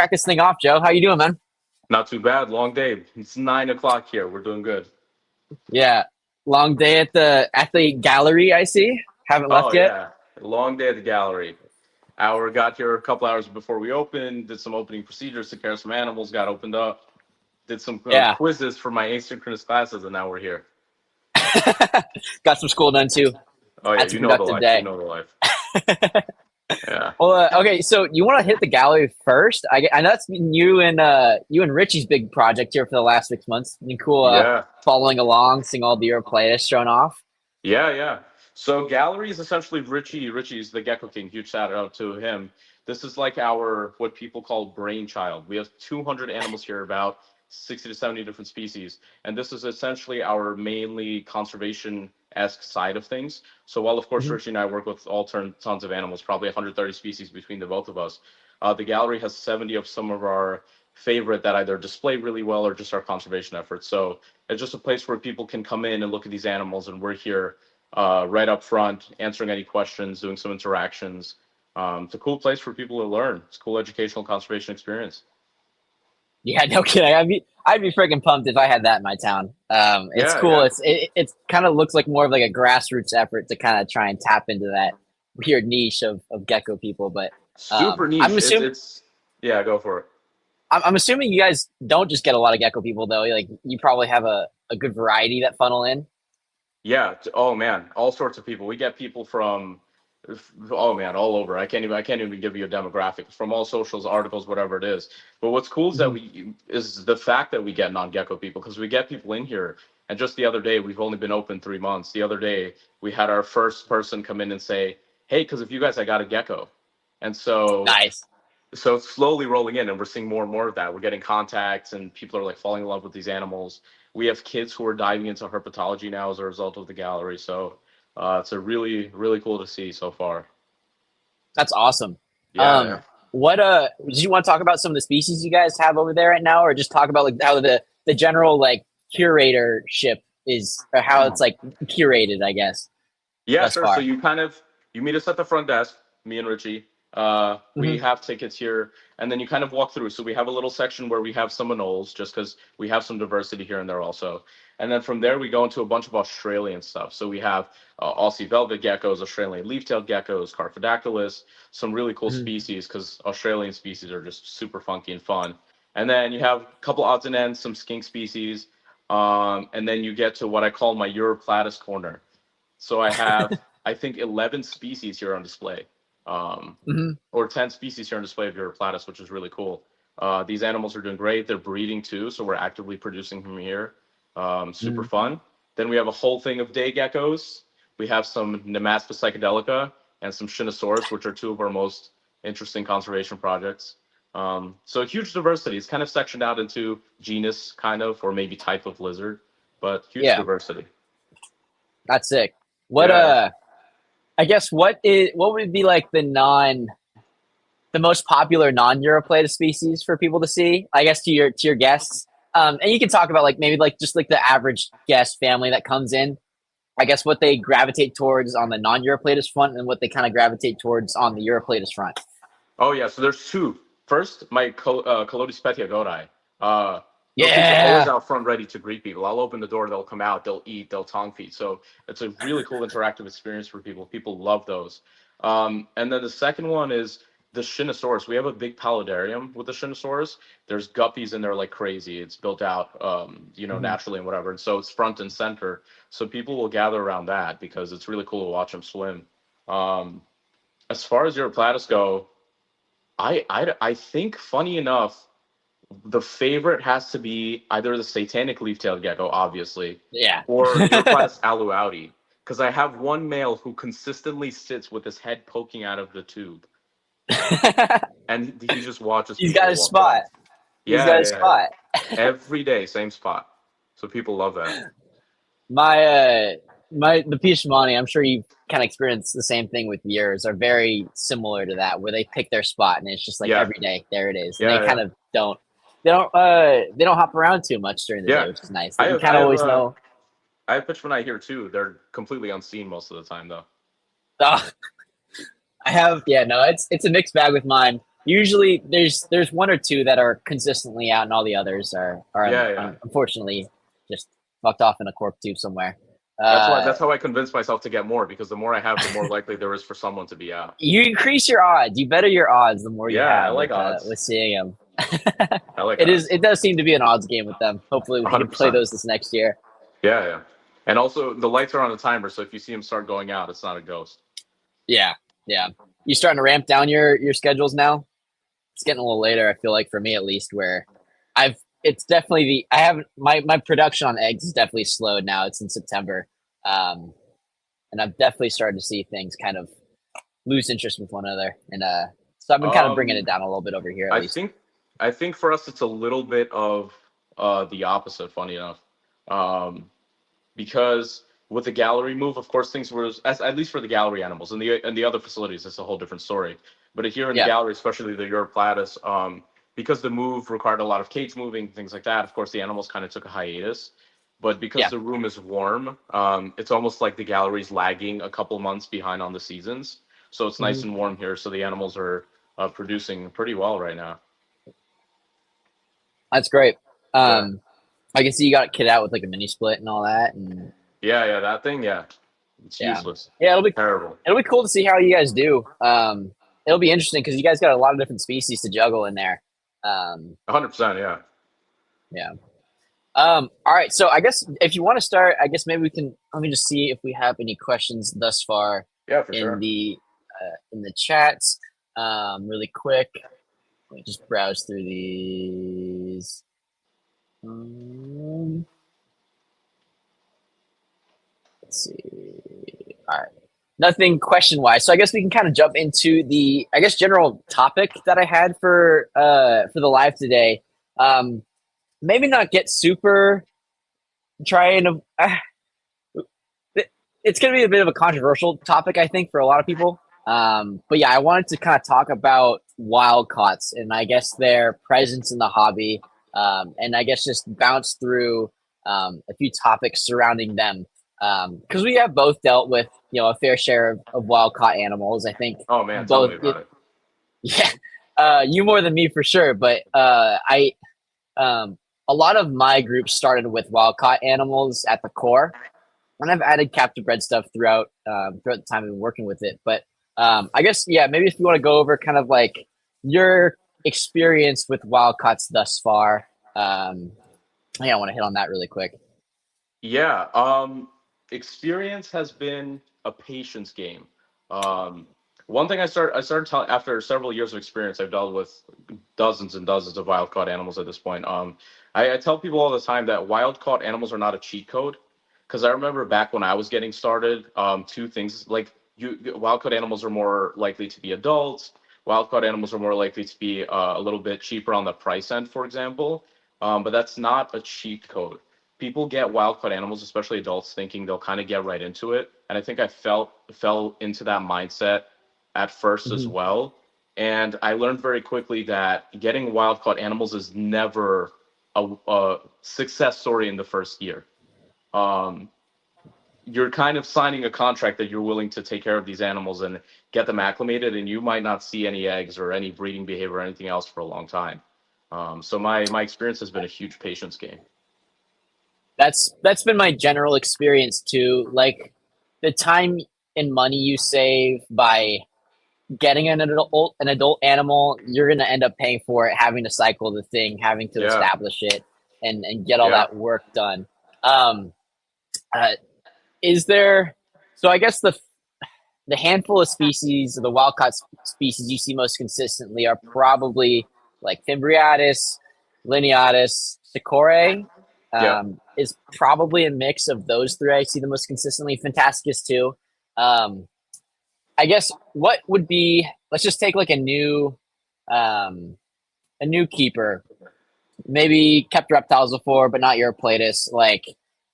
Crack this thing off, Joe. How you doing, man? Not too bad. Long day. It's 9 o'clock here. We're doing good. Yeah, long day at the gallery. I see. Haven't Oh left yet. yeah, long day at the gallery. Hour got here a couple hours before we opened. Did some opening procedures, took care of some animals, got opened up. Did some Yeah, quizzes for my asynchronous classes, and now we're here. got some school done too. Oh yeah, That's a you know the productive life. You day. know the life. Yeah. Well, okay. So you want to hit the gallery first? I know that's been you and Richie's big project here for the last 6 months. Been cool Yeah. following along, seeing all the uroplatus shown off. Yeah, yeah. So gallery is essentially Richie. Richie's the Gecko King. Huge shout out to him. This is like our what people call brainchild. We have 200 animals here, about 60 to 70 different species, and this is essentially our mainly conservation-esque side of things. So while of course Mhm. Richie and I work with tons of animals, probably 130 species between the both of us, the gallery has 70 of some of our favorite that either display really well or just our conservation efforts. So it's just a place where people can come in and look at these animals, and we're here right up front, answering any questions, doing some interactions. It's a cool place for people to learn. It's a cool educational conservation experience. Yeah, no kidding. I'd be freaking pumped if I had that in my town. It's Yeah, cool. yeah. It's kind of looks like more of like a grassroots effort to kind of try and tap into that weird niche of gecko people. But Super I'm niche. It's assuming it's yeah, go for it. I'm assuming you guys don't just get a lot of gecko people though. Like you probably have a good variety that funnel in. Yeah. Oh man, all sorts of people. We get people from oh man, all over. I can't even give you a demographic from all socials, articles, whatever it is. But what's cool is that Mhm. we is the fact that we get non-gecko people, because we get people in here. And just the other day, we've only been open 3 months. The other day, we had our first person come in and say, "Hey, because of you guys, I got a gecko." And Nice. so it's slowly rolling in, and we're seeing more and more of that. We're getting contacts, and people are like falling in love with these animals. We have kids who are diving into herpetology now as a result of the gallery. So it's a really cool to see so far. That's awesome. Yeah, Um, yeah. what did you want to talk about some of the species you guys have over there right now, or just talk about like how the general like curatorship is, or how it's like curated, I guess, Yeah, thus sure. So far. you meet us at the front desk, me and Richie. We Hmm. have tickets here, and then you kind of walk through. So we have a little section where we have some anoles, just because we have some diversity here and there also. And then from there we go into a bunch of Australian stuff. So we have Aussie velvet geckos, Australian leaf-tailed geckos, Carphodactylus, some really cool Hmm. species because Australian species are just super funky and fun. And then you have a couple odds and ends, some skink species, and then you get to what I call my uroplatus corner. So I have, I think, 11 species here on display, um, Hmm. or 10 species here on display of Uroplatus, which is really cool. These animals are doing great. They're breeding too, so we're actively producing them here. Super Hmm. fun. Then we have a whole thing of day geckos. We have some Nemaspa psychedelica and some Shinosaurus, which are two of our most interesting conservation projects. So a huge diversity. It's kind of sectioned out into genus, kind of, or maybe type of lizard, but huge Yeah, diversity. that's sick. What Yeah. I guess what would be like the most popular non-Europlated species for people to see? I guess to your guests, and you can talk about like maybe like just like the average guest family that comes in. I guess what they gravitate towards on the non-Europlatus front and what they kind of gravitate towards on the Europlatus front. Oh yeah, so there's two. First, my Colodis petiagorai. Those things are always Yeah. out front, ready to greet people. I'll open the door, they'll come out, they'll eat, they'll tongue feed. So it's a really cool interactive experience for people. People love those. And then the second one is the Shinosaurus. We have a big paludarium with the Shinosaurus. There's guppies in there like crazy. It's built out, Mhm. naturally and whatever. And so it's front and center. So people will gather around that because it's really cool to watch them swim. Um, as far as your platis go, I think, funny enough, the favorite has to be either the satanic leaf-tailed gecko, obviously, Yeah. or Uroplatus aluaudi, because I have one male who consistently sits with his head poking out of the tube, and he just watches He's got people his walk by. spot. He's Yeah, got his yeah, yeah. spot. Every day, same spot. So people love that. My the Pishmani, I'm sure you've kind of experienced the same thing with yours, are very similar to that, where they pick their spot and it's just like Yeah, every day, there it is. And they yeah, kind yeah, of they don't hop around too much during the day, yeah. which is nice. I Like you have, kind I of have, always uh, know. I have pitch here too. They're completely unseen most of the time, though. Oh, I have, yeah, no, it's a mixed bag with mine. Usually there's one or two that are consistently out, and all the others are Yeah, yeah. unfortunately just fucked off in a cork tube somewhere. That's how I convince myself to get more, because the more I have, the more likely there is for someone to be out. You increase your odds. You better your odds the more you Yeah, I have like odds. with seeing them. I like odds. It does seem to be an odds game with them. Hopefully we can play 100%. those this next year. Yeah, yeah. And also, the lights are on a timer, so if you see him start going out, it's not a ghost. Yeah, yeah. You starting to ramp down your schedules now? It's getting a little later. I feel like for me at least, where I've it's definitely I haven't my production on eggs is definitely slowed now. It's in September, and I've definitely started to see things kind of lose interest with one another, and so I've been kind of bringing it Um, down a little bit over here at I least. think, I think for us, it's a little bit of the opposite. Funny enough, um, because with the gallery move, of course, things were at least for the gallery animals, and the other facilities, it's a whole different story. But here in the Yeah. gallery, especially the uroplatus, because the move required a lot of cage moving, things like that. Of course, the animals kind of took a hiatus. But because Yeah. the room is warm, it's almost like the gallery's lagging a couple months behind on the seasons. So it's nice Hmm. and warm here. So the animals are producing pretty well right now. That's great. Yeah. I can see you got a kid out with like a mini split and all that, and Yeah, yeah, that thing, yeah. It's yeah, useless. yeah, Terrible. it'll be cool to see how you guys do. It'll be interesting because you guys got a lot of different species to juggle in there. Um, 100%, yeah. yeah. All right. So I guess if you want to start, I guess maybe we can. Let me just see if we have any questions thus far Yeah, for sure. in the chats. Really quick. Let me just browse through these. Um, let's see. All right. Nothing question wise. So I guess we can kind of jump into the I guess general topic that I had for the live today. Um, maybe not get super trying to. It's going to be a bit of a controversial topic, I think, for a lot of people. But yeah, I wanted to kind of talk about wildcaughts and I guess their presence in the hobby, and I guess just bounce through a few topics surrounding them because we have both dealt with a fair share of wild caught animals. I think Oh man, tell both, me about it. yeah, you more than me for sure. But I a lot of my group started with wild caught animals at the core, and I've added captive bred stuff throughout the time I've been working with it. But I guess yeah, maybe if you want to go over kind of like your experience with wildcats thus far. Yeah, I want to hit on that really quick. Yeah, experience has been a patience game. Um, one thing I started telling after several years of experience, I've dealt with dozens and dozens of wild caught animals at this point. I tell people all the time that wild caught animals are not a cheat code, because I remember back when I was getting started, two things like wild caught animals are more likely to be adults. Wild caught animals are more likely to be a little bit cheaper on the price end, for example. But that's not a cheat code. People get wild caught animals, especially adults, thinking they'll kind of get right into it. And I think I fell into that mindset at first as Mm-hmm. well. And I learned very quickly that getting wild caught animals is never a success story in the first year. Um, you're kind of signing a contract that you're willing to take care of these animals and get them acclimated, and you might not see any eggs or any breeding behavior or anything else for a long time. So my experience has been a huge patience game. That's been my general experience too. Like the time and money you save by getting an adult animal, you're gonna end up paying for it, having to cycle the thing, having to Yeah, establish it, and get all yeah. that work done. Um, uh, is there? So I guess the handful of species, the wild caught species you see most consistently are probably like Fimbriatus, Lineatus, Cicore. Yeah. Is probably a mix of those three I see the most consistently. Fantasticus too. Um, I guess what would be let's just take like um, a new keeper, maybe kept reptiles before, but not uroplatus. Like,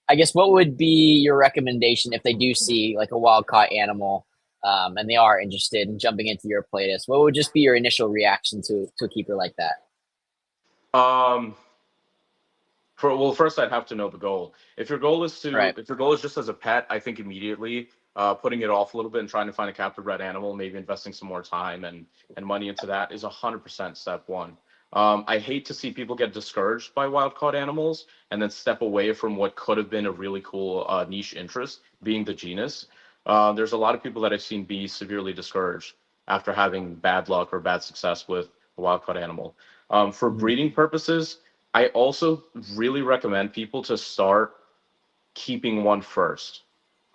I guess what would be your recommendation if they do see like a wild caught animal, and they are interested in jumping into uroplatus? What would just be your initial reaction to a keeper like that? Um, well, first I'd have to know the goal. If your goal is Right. if your goal is just as a pet, I think immediately putting it off a little bit and trying to find a captive bred animal, maybe investing some more time and money into that is 100% step one. I hate to see people get discouraged by wild caught animals and then step away from what could have been a really cool niche interest, being the genus. There's a lot of people that I've seen be severely discouraged after having bad luck or bad success with a wild caught animal. For breeding purposes, I also really recommend people to start keeping one first.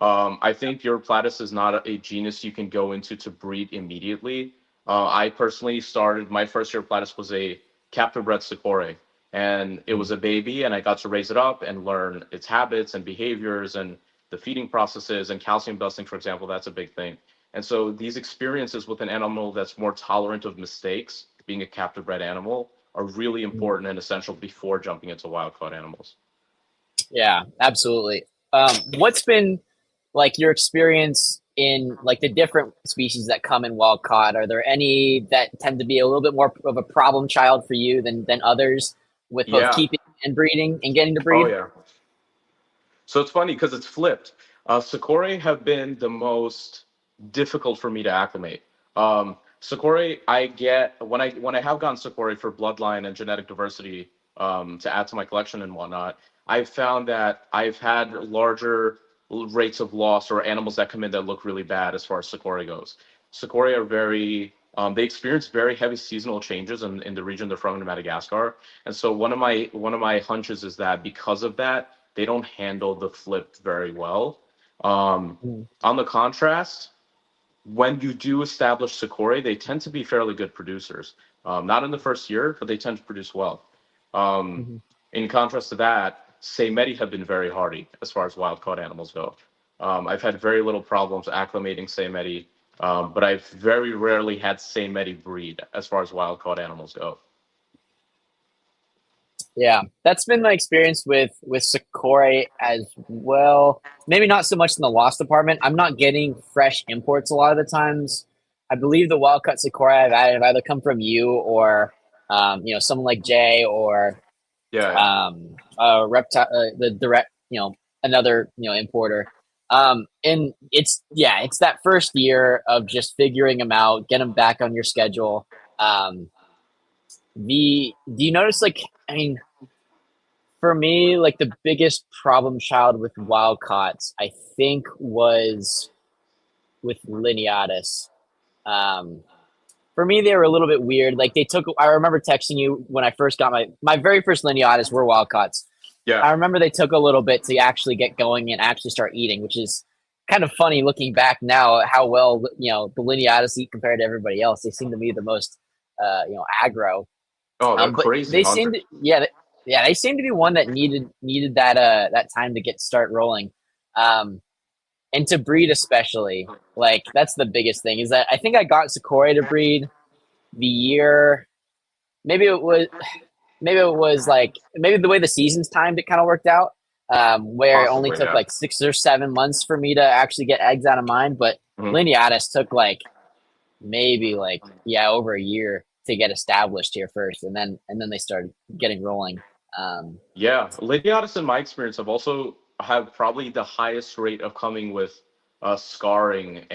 I think uroplatus is not a genus you can go into to breed immediately. I personally started, my first uroplatus was a captive bred Sakura, and it was a baby, and I got to raise it up and learn its habits and behaviors and the feeding processes and calcium dosing, for example. That's a big thing. And so these experiences with an animal that's more tolerant of mistakes, being a captive bred animal, are really important and essential before jumping into wild caught animals. Yeah, absolutely. What's been like your experience in like the different species that come in wild caught? Are there any that tend to be a little bit more of a problem child for you than others with both Yeah. keeping and breeding and getting to Oh, breed? yeah. So it's funny because it's flipped. Sakura have been the most difficult for me to acclimate. Sakura, I get when I have gotten Sakura for bloodline and genetic diversity to add to my collection and whatnot. I've found that I've had larger rates of loss or animals that come in that look really bad as far as Sakura goes. Sakura are very they experience very heavy seasonal changes in the region they're from in Madagascar, and so one of my hunches is that because of that they don't handle the flip very well. Mm. On the contrast, when you do establish Sakura, they tend to be fairly good producers. Not in the first year, but they tend to produce well. Um, Mm-hmm. in contrast to that, Seimedi have been very hardy as far as wild caught animals go. I've had very little problems acclimating Seimedi, but I've very rarely had Seimedi breed as far as wild caught animals go. Yeah, that's been my experience with Sakura as well. Maybe not so much in the loss department. I'm not getting fresh imports a lot of the times. I believe the wild cut Sakura I've added have either come from you or someone like Jay or Yeah, yeah. reptile the direct another importer. And it's that first year of just figuring them out, get them back on your schedule. Do you notice, like, I mean, for me, like the biggest problem child with wildcaughts, I think, was with lineatus. Um, for me, they were a little bit weird. Like they took. I remember texting you when I first got my very first lineatus were wildcaughts. Yeah. I remember they took a little bit to actually get going and actually start eating, which is kind of funny looking back now how well the lineatus eat compared to everybody else. They seem to be the most aggro. Oh, they're But crazy they seem to, hunters. yeah, they seem to be one that needed that time to get start rolling, um, and to breed especially. Like that's the biggest thing is that I think I got Sakura to breed the year. Maybe it was maybe the way the seasons timed it kind of worked out, where it only Possibly, took yeah. like 6 or 7 months for me to actually get eggs out of mine. But Mhm. Lineatus took like maybe like over a year to get established here first, and then they started getting rolling. Yeah, Leaftail, in my experience, have probably the highest rate of coming with scarring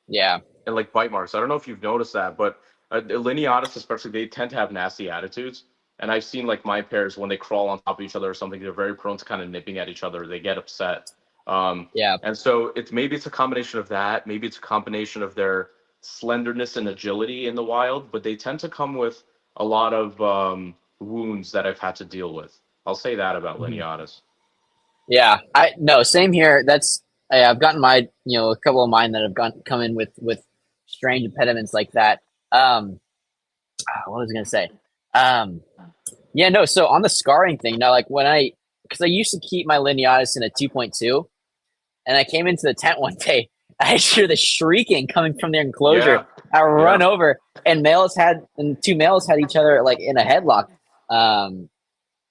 Yeah. and like bite marks. I don't know if you've noticed that, but Lineatus especially, they tend to have nasty attitudes. And I've seen like my pairs when they crawl on top of each other or something, they're very prone to kind of nipping at each other. They get upset. Yeah. And so it's a combination of that. Maybe it's a combination of their slenderness and agility in the wild, but they tend to come with a lot of wounds that I've had to deal with. I'll say that about Mhm. Lineatus. Yeah. I no same here. I've gotten my a couple of mine that have come in with strange impediments like that. What was I gonna say? Um, yeah, no. So on the scarring thing, now like because I used to keep my lineatus in a 2.2, and I came into the tent one day. I hear the shrieking coming from their enclosure. Yeah, I run yeah. over, and two males had each other like in a headlock, um,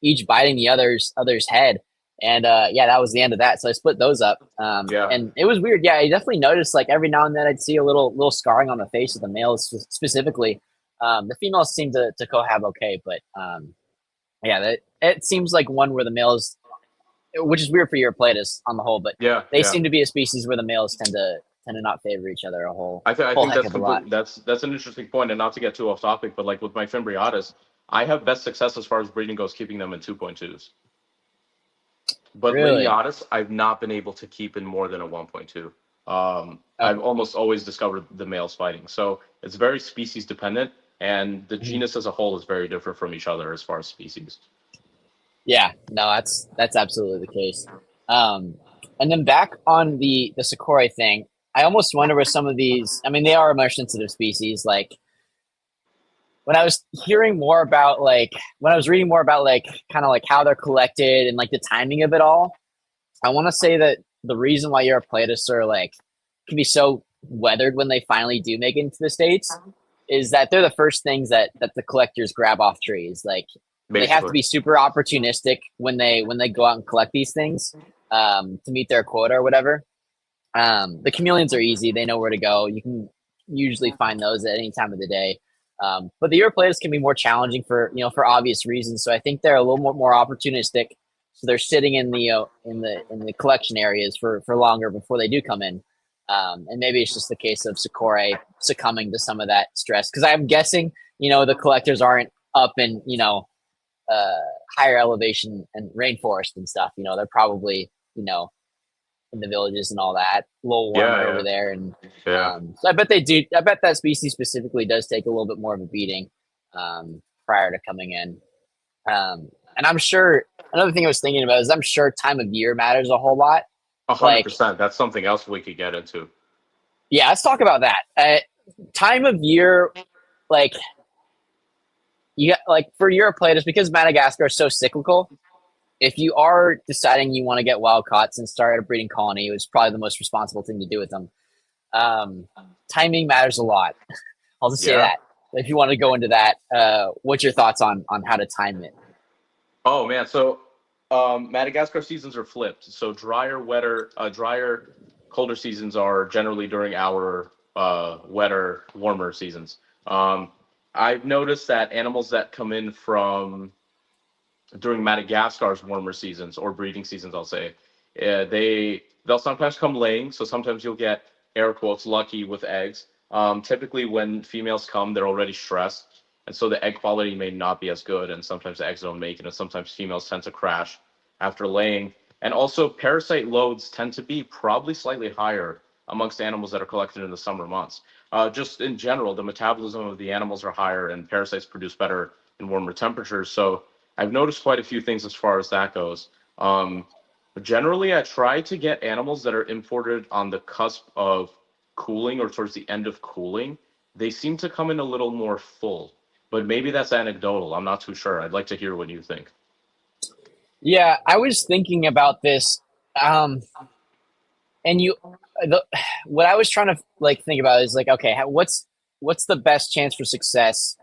each biting the other's head. And yeah, that was the end of that. So I split those up, Yeah. and it was weird. Yeah, I definitely noticed like every now and then I'd see a little scarring on the face of the males specifically. The females seem to cohab okay, but yeah, it seems like one where the males which is weird for uroplatus on the whole, but Yeah, they yeah. seem to be a species where the males tend to not favor each other a I whole think heck that's of a lot. complete. That's an interesting point, and not to get too off topic, but like with my Fimbriatus, I have best success as far as breeding goes, keeping them in 2.2s. But Really? Lineatus, I've not been able to keep in more than a 1.2. I've Okay. almost always discovered the males fighting, so it's very species dependent, and the Mhm. genus as a whole is very different from each other as far as species. Yeah, no, that's absolutely the case. Um, and then back on the Sakura thing, I almost wonder where some of these. I mean, they are a more sensitive species. Like when I was hearing more about like when I was reading more about like kind of like how they're collected and like the timing of it all. I want to say that the reason why Europlatus are like can be so weathered when they finally do make it into the states is that they're the first things that the collectors grab off trees. Like they have to Basically, be super opportunistic when they go out and collect these things to meet their quota or whatever. The chameleons are easy; they know where to go. You can usually find those at any time of the day. But the Europlatus can be more challenging for for obvious reasons. So I think they're a little more opportunistic. So they're sitting in the in the collection areas for longer before they do come in. And maybe it's just the case of Sakura succumbing to some of that stress because I'm guessing the collectors aren't up in uh, higher elevation and rainforest and stuff. They're probably in the villages and all that, a little yeah, warmer over yeah, there. And yeah. so I bet they do. I bet that species specifically does take a little bit more of a beating prior to coming in. And I'm sure another thing I was thinking about is I'm sure time of year matters a whole lot. A hundred Like, percent. That's something else we could get into. yeah, let's talk about that. Time of year, like you got like for Europlatus because Madagascar is so cyclical. If you are deciding you want to get wild caughts and start a breeding colony, it's probably the most responsible thing to do with them. Um, Timing matters a lot. I'll just say Yeah. that. If you want to go into that, what's your thoughts on how to time it? Oh man, so Madagascar seasons are flipped. So drier, colder seasons are generally during our wetter, warmer seasons. Um, I've noticed that animals that come in from during Madagascar's warmer seasons or breeding seasons, I'll say, they'll sometimes come laying. So sometimes you'll get air quotes lucky with eggs. Typically, when females come, they're already stressed, and so the egg quality may not be as good. And sometimes the eggs don't make it, and sometimes females tend to crash after laying. And also, parasite loads tend to be probably slightly higher amongst animals that are collected in the summer months. Just in general, the metabolism of the animals are higher, and parasites produce better in warmer temperatures. So I've noticed quite a few things as far as that goes. Um, Generally, I try to get animals that are imported on the cusp of cooling or towards the end of cooling. They seem to come in a little more full, but maybe that's anecdotal. I'm not too sure. I'd like to hear what you think. Yeah, I was thinking about this, um, and what I was trying to like think about is like, okay, what's the best chance for success?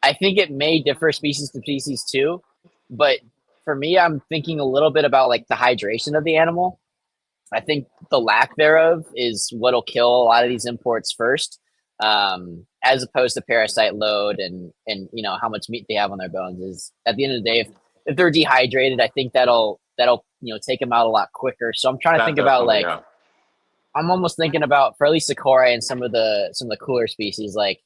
I think it may differ species to species too, but for me, I'm thinking a little bit about like the hydration of the animal. I think the lack thereof is what'll kill a lot of these imports first, as opposed to parasite load and how much meat they have on their bones. Is at the end of the day, if they're dehydrated, I think that'll take them out a lot quicker. So I'm trying to That think about definitely, like yeah. I'm almost thinking about for at least Sakura and some of the cooler species like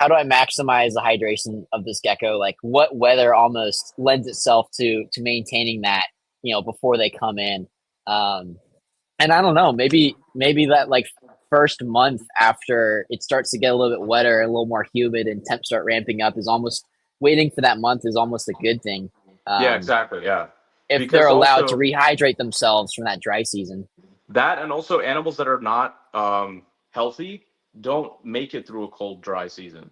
how do I maximize the hydration of this gecko? Like what weather almost lends itself to maintaining that before they come in. Um, and I don't know, maybe that like first month after it starts to get a little bit wetter, a little more humid, and temps start ramping up is almost waiting for that month is almost a good thing. Yeah, Um, exactly. Yeah. if they're Because allowed to also rehydrate themselves from that dry season. that, and also animals that are not healthy don't make it through a cold, dry season.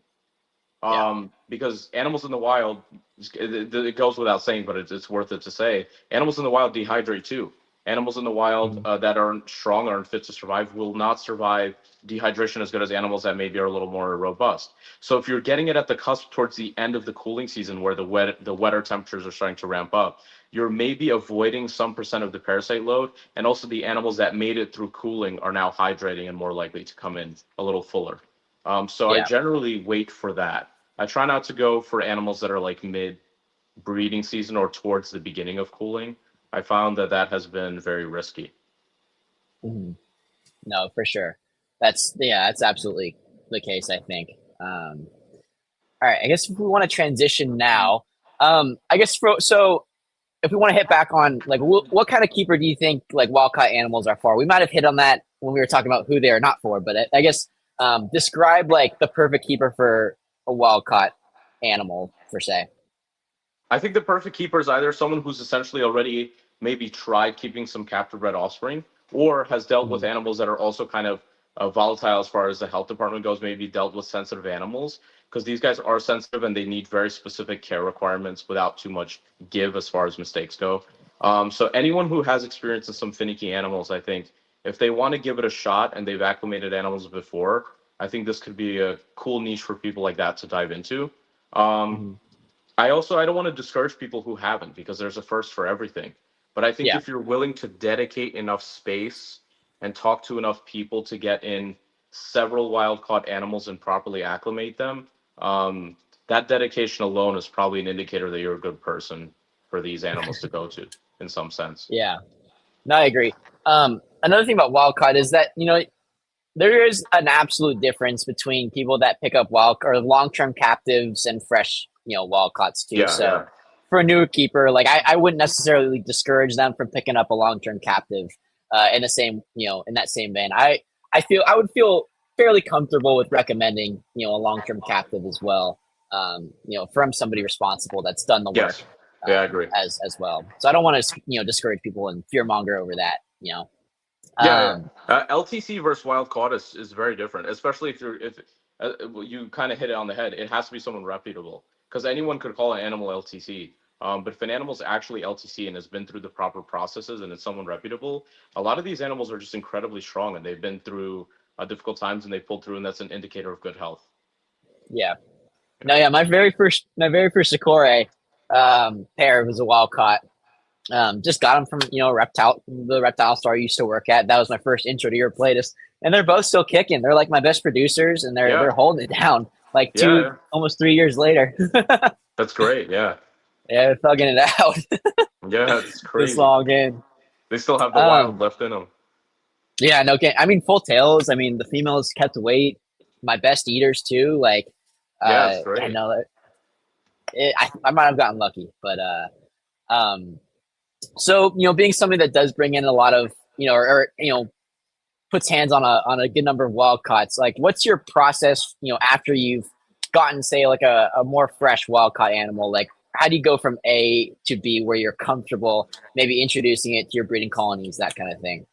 Yeah. Because animals in the wild, it goes without saying, but it's worth it to say, animals in the wild dehydrate too. Animals in the wild Mhm. that aren't strong, aren't fit to survive, will not survive dehydration as good as animals that maybe are a little more robust. So if you're getting it at the cusp towards the end of the cooling season, where the wetter temperatures are starting to ramp up, you're maybe avoiding some percent of the parasite load, and also the animals that made it through cooling are now hydrating and more likely to come in a little fuller. So I Yeah. generally wait for that. I try not to go for animals that are like mid breeding season or towards the beginning of cooling. I found that that has been very risky. Mhm. No, for sure. That's absolutely the case, I think. All right, I guess if we want to transition now, I guess so if we want to hit back on like what kind of keeper do you think like wild caught animals are for? We might have hit on that when we were talking about who they are not for, but I guess describe like the perfect keeper for a wild caught animal per se. I think the perfect keeper is either someone who's essentially already maybe tried keeping some captive bred offspring, or has dealt with Mhm. animals that are also kind of volatile as far as the health department goes, maybe dealt with sensitive animals, because these guys are sensitive and they need very specific care requirements without too much give as far as mistakes go. So anyone who has experience in some finicky animals, I think if they want to give it a shot and they've acclimated animals before, I think this could be a cool niche for people like that to dive into. Um, Mhm. I don't want to discourage people who haven't because there's a first for everything. But I think Yeah. if you're willing to dedicate enough space and talk to enough people to get in several wild caught animals and properly acclimate them, that dedication alone is probably an indicator that you're a good person for these animals to go to in some sense. Yeah. No, I agree. Another thing about wild caught is that there is an absolute difference between people that pick up wild or long term captives and fresh, wild caughts too. Yeah, So yeah. for a newer keeper, like I wouldn't necessarily discourage them from picking up a long term captive in the same, in that same vein. I would feel fairly comfortable with recommending, a long term captive as well. From somebody responsible that's done the work Yes. Yeah, I agree. as well. So I don't want to, discourage people and fear monger over that. Yeah, yeah. Um, LTC versus wild caught is very different, especially if you kind of hit it on the head. It has to be someone reputable because anyone could call an animal LTC. But if an animal's actually LTC and has been through the proper processes and it's someone reputable, a lot of these animals are just incredibly strong and they've been through difficult times and they pulled through, and that's an indicator of good health. yeah. No, Yeah. yeah, my very first Sakura pair was a wild caught. Just got them from the reptile store I used to work at. That was my first intro to uroplatus, and they're both still kicking. They're like my best producers, and they're Yeah. they're holding it down. Like Yeah. two, Yeah. almost 3 years later, That's great. Yeah. yeah, they're thugging it out Yeah. It's this crazy. long in. They still have the wild Um, left in them. yeah, no, okay. I mean, full tails. I mean, the females kept weight. My best eaters too. Like, Yeah, it's yeah, great. no, I might have gotten lucky, but um, so being somebody that does bring in a lot of or puts hands on a good number of wild caughts. Like, what's your process? After you've gotten, say, like a more fresh wild caught animal, like how do you go from A to B where you're comfortable, maybe introducing it to your breeding colonies, that kind of thing?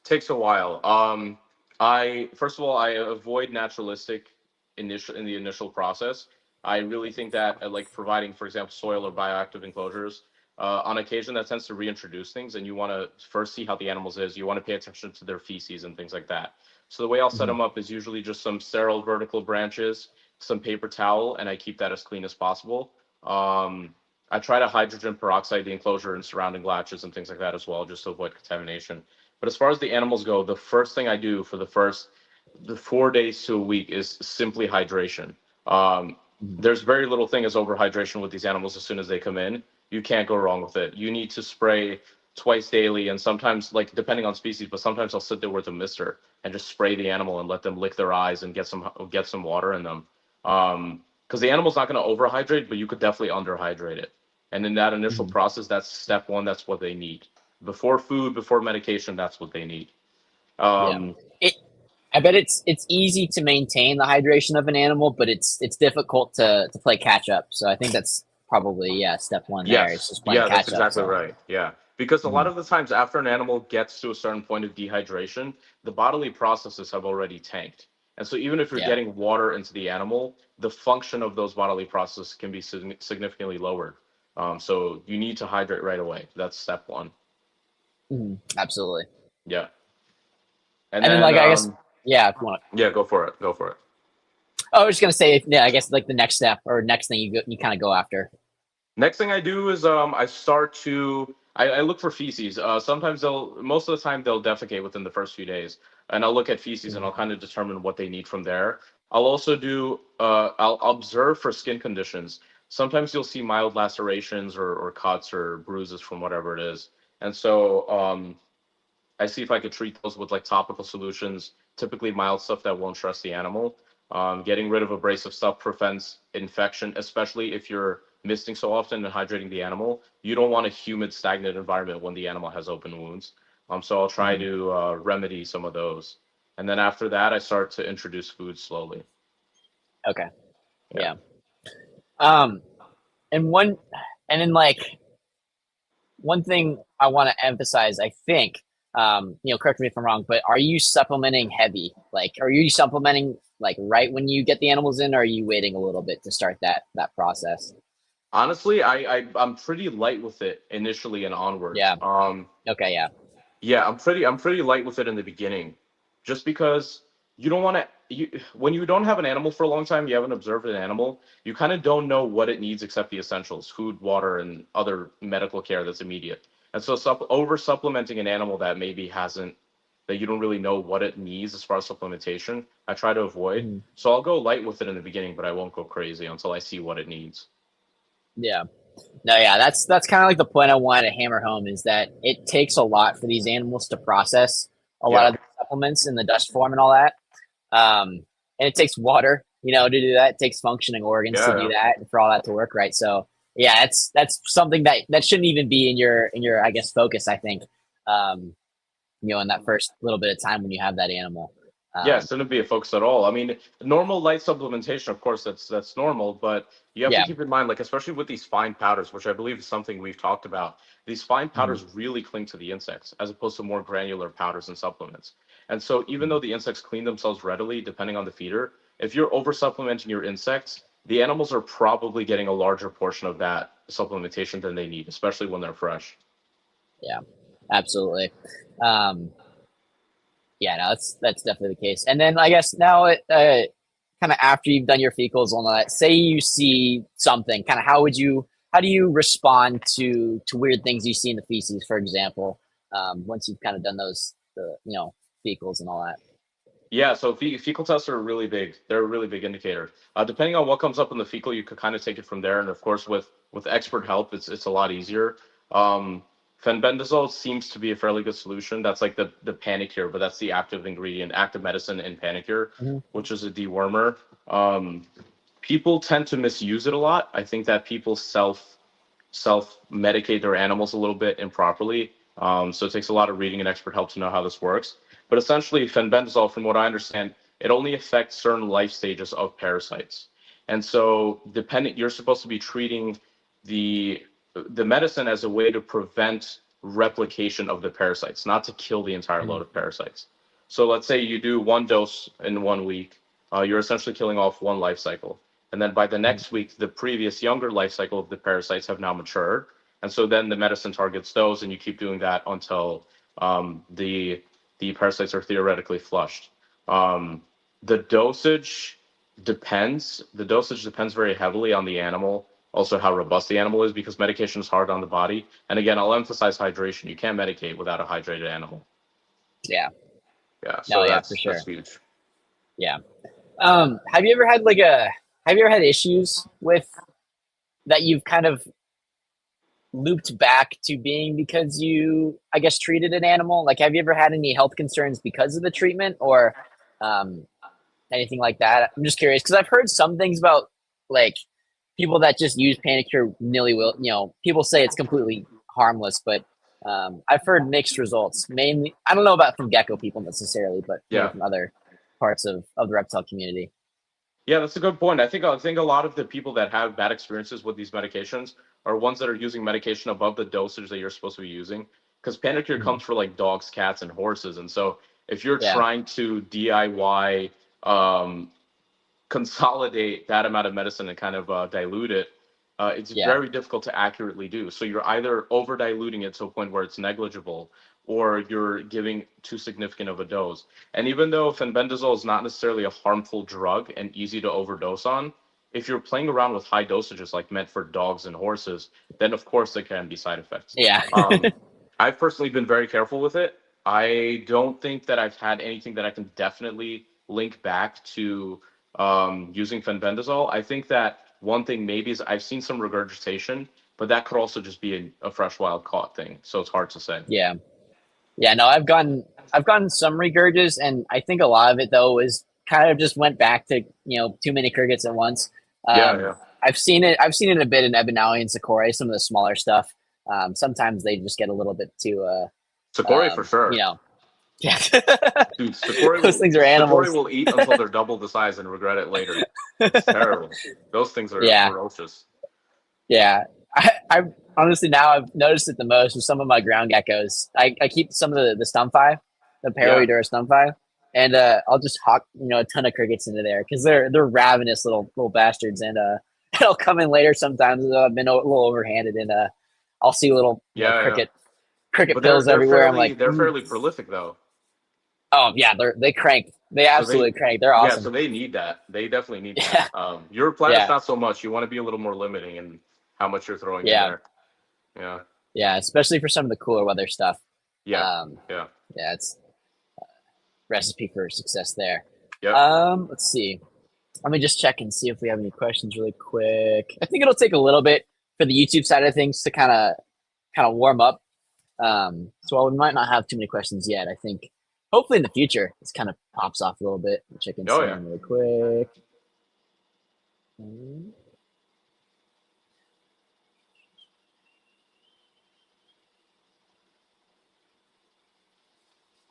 Takes a while. I first of all, I avoid naturalistic in the initial process. I really think that like providing, for example, soil or bioactive enclosures, on occasion that tends to reintroduce things, and you want to first see how the animals is. You want to pay attention to their feces and things like that. So the way I'll set Hmm. them up is usually just some sterile vertical branches, some paper towel, and I keep that as clean as possible. I try to hydrogen peroxide the enclosure and surrounding latches and things like that as well, just to avoid contamination. But as far as the animals go, the first thing I do for the 4 days to a week is simply hydration. Um, Hmm. there's very little thing as overhydration with these animals as soon as they come in. You can't go wrong with it. You need to spray twice daily, and sometimes, like depending on species, but sometimes I'll sit there with a mister and just spray the animal and let them lick their eyes and get some water in them. Because the animal's not going to overhydrate, but you could definitely underhydrate it. And in that initial Hmm. process, that's step one. That's what they need before food, before medication. That's what they need. Yeah. Um, It. I bet it's easy to maintain the hydration of an animal, but it's difficult to play catch up. So I think that's probably step one there. It's yes, just playing yeah, that's catch up. exactly So. right. Yeah, because a lot Mhm. of the times after an animal gets to a certain point of dehydration, the bodily processes have already tanked. And so even if you're Yeah. getting water into the animal, the function of those bodily processes can be significantly lowered. So you need to hydrate right away. That's step one. Mhm. Absolutely. Yeah, and And then, then like, I guess, yeah, if you want yeah, go for it. Go for it. I was just gonna say, yeah, I guess like the next step or next thing you kind of go after. Next thing I do is I start to I look for feces. Sometimes most of the time they'll defecate within the first few days, and I'll look at feces and Mhm. I'll kind of determine what they need from there. I'll also do I'll observe for skin conditions. sometimes you'll see mild lacerations or cuts or bruises from whatever it is. And so I see if I could treat those with like topical solutions, typically mild stuff that won't stress the animal. Getting rid of abrasive stuff prevents infection, especially if you're misting so often and hydrating the animal. You don't want a humid, stagnant environment when the animal has open wounds. So I'll try Mhm. to remedy some of those. And then after that, I start to introduce food slowly. Okay. Yeah. Yeah. Um, and one, and then like one thing I want to emphasize, I think, correct me if I'm wrong, but are you supplementing heavy? Like, are you supplementing like right when you get the animals in, or are you waiting a little bit to start that process? Honestly, I'm pretty light with it initially and onwards. Yeah. Okay. Yeah. Yeah, I'm pretty light with it in the beginning, just because you don't want to. When you don't have an animal for a long time, you haven't observed an animal, you kind of don't know what it needs except the essentials: food, water, and other medical care that's immediate. And so, over supplementing an animal that maybe hasn't, that you don't really know what it needs as far as supplementation, I try to avoid. Mhm. So I'll go light with it in the beginning, but I won't go crazy until I see what it needs. Yeah. No, yeah, that's kind of like the point I wanted to hammer home is that it takes a lot for these animals to process a lot Yeah, of the supplements in the dust form and all that. And it takes water, to do that. It takes functioning organs to yeah, do yeah. that and for all that to work right. So yeah, that's something that shouldn't even be in your I guess focus. I think, in that first little bit of time when you have that animal. Yeah, it Um, shouldn't be a focus at all. I mean, normal light supplementation, of course, that's normal, but you have to yeah. keep in mind, like especially with these fine powders, which I believe is something we've talked about. These fine Mhm, powders really cling to the insects, as opposed to more granular powders and supplements. And so, even mhm. though the insects clean themselves readily, depending on the feeder, if you're over supplementing your insects, the animals are probably getting a larger portion of that supplementation than they need, especially when they're fresh. Yeah, absolutely. Um, Yeah, no, that's definitely the case. And then I guess now, kind of after you've done your fecals and all that, say you see something, kind of how do you respond to weird things you see in the feces, for example, once you've kind of done the fecals and all that. Yeah, so fecal tests are really big. They're a really big indicator. Depending on what comes up in the fecal, you could kind of take it from there. And of course, with expert help, it's a lot easier. Um, Fenbendazole seems to be a fairly good solution. That's like the Panicure, but that's the active ingredient, active medicine in Panicure, Mhm. which is a dewormer. Um, People tend to misuse it a lot. I think that people self medicate their animals a little bit improperly. So it takes a lot of reading and expert help to know how this works. But essentially, fenbendazole, from what I understand, it only affects certain life stages of parasites. And so, depending, you're supposed to be treating the the medicine as a way to prevent replication of the parasites, not to kill the entire Mhm. load of parasites. So let's say you do one dose in 1 week, you're essentially killing off one life cycle. And then by the Mhm. next week, the previous younger life cycle of the parasites have now matured. And so then the medicine targets those, and you keep doing that until the parasites are theoretically flushed. Um, the dosage depends. The dosage depends very heavily on the animal, also how robust the animal is, because medication is hard on the body. And again, I'll emphasize hydration. You can't medicate without a hydrated animal. Yeah. Yeah, No, so yeah, for that's sure. huge. Yeah. Have you ever had have you ever had issues with that you've kind of looped back to being because you, I guess, treated an animal? Like, have you ever had any health concerns because of the treatment or um, anything like that? I'm just curious because I've heard some things about like people that just use Panicure nilly will. People say it's completely harmless, but I've heard mixed results. Mainly, I don't know about from gecko people necessarily, but maybe Yeah. from other parts of the reptile community. Yeah, that's a good point. I think a lot of the people that have bad experiences with these medications are ones that are using medication above the dosage that you're supposed to be using. Because Panacure Mhm. comes for like dogs, cats, and horses, and so if you're Yeah, trying to DIY um, consolidate that amount of medicine and kind of dilute it, it's yeah, very difficult to accurately do. So you're either over diluting it to a point where it's negligible, or you're giving too significant of a dose. And even though fenbendazole is not necessarily a harmful drug and easy to overdose on, if you're playing around with high dosages like meant for dogs and horses, then of course there can be side effects. yeah, Um, I've personally been very careful with it. I don't think that I've had anything that I can definitely link back to using fenbendazole. I think that one thing maybe is I've seen some regurgitation, but that could also just be a fresh wild caught thing. So it's hard to say. Yeah. Yeah, no, I've gotten some regurges, and I think a lot of it though is kind of just went back to too many crickets at once. Yeah, Um, yeah. I've seen it a bit in Ebanawi and Sakura, some of the smaller stuff. Sometimes they just get a little bit too Sakura for you sure. know, yeah. Dude, Sakura Those will things are Sakura animals. will eat until they're double the size and regret it later. It's terrible. Those things are Yeah, ferocious. yeah. I honestly now I've noticed it the most with some of my ground geckos. I keep some of the stumpi, the Yeah. Paroidura stumpi, and I'll just hawk a ton of crickets into there because they're ravenous little bastards, and it'll come in later sometimes. I've been a little overhanded, and I'll see little Yeah, yeah. cricket But pills everywhere. I'm like, they're fairly prolific though. oh yeah, they crank. They So they absolutely crank. They're yeah, awesome. so they need that. They definitely need that. Yeah, Uroplatus yeah, not so much. You want to be a little more limiting in how much you're throwing in yeah, there. Yeah. yeah. Especially for some of the cooler weather stuff. Yeah. Um, Yeah. yeah, it's recipe for success there. Yep. Let's see. Let me just check and see if we have any questions really quick. I think it'll take a little bit for the YouTube side of things to kind of warm up. So while we might not have too many questions yet, I think hopefully in the future this kind of pops off a little bit. Check in Oh some of yeah. them really quick.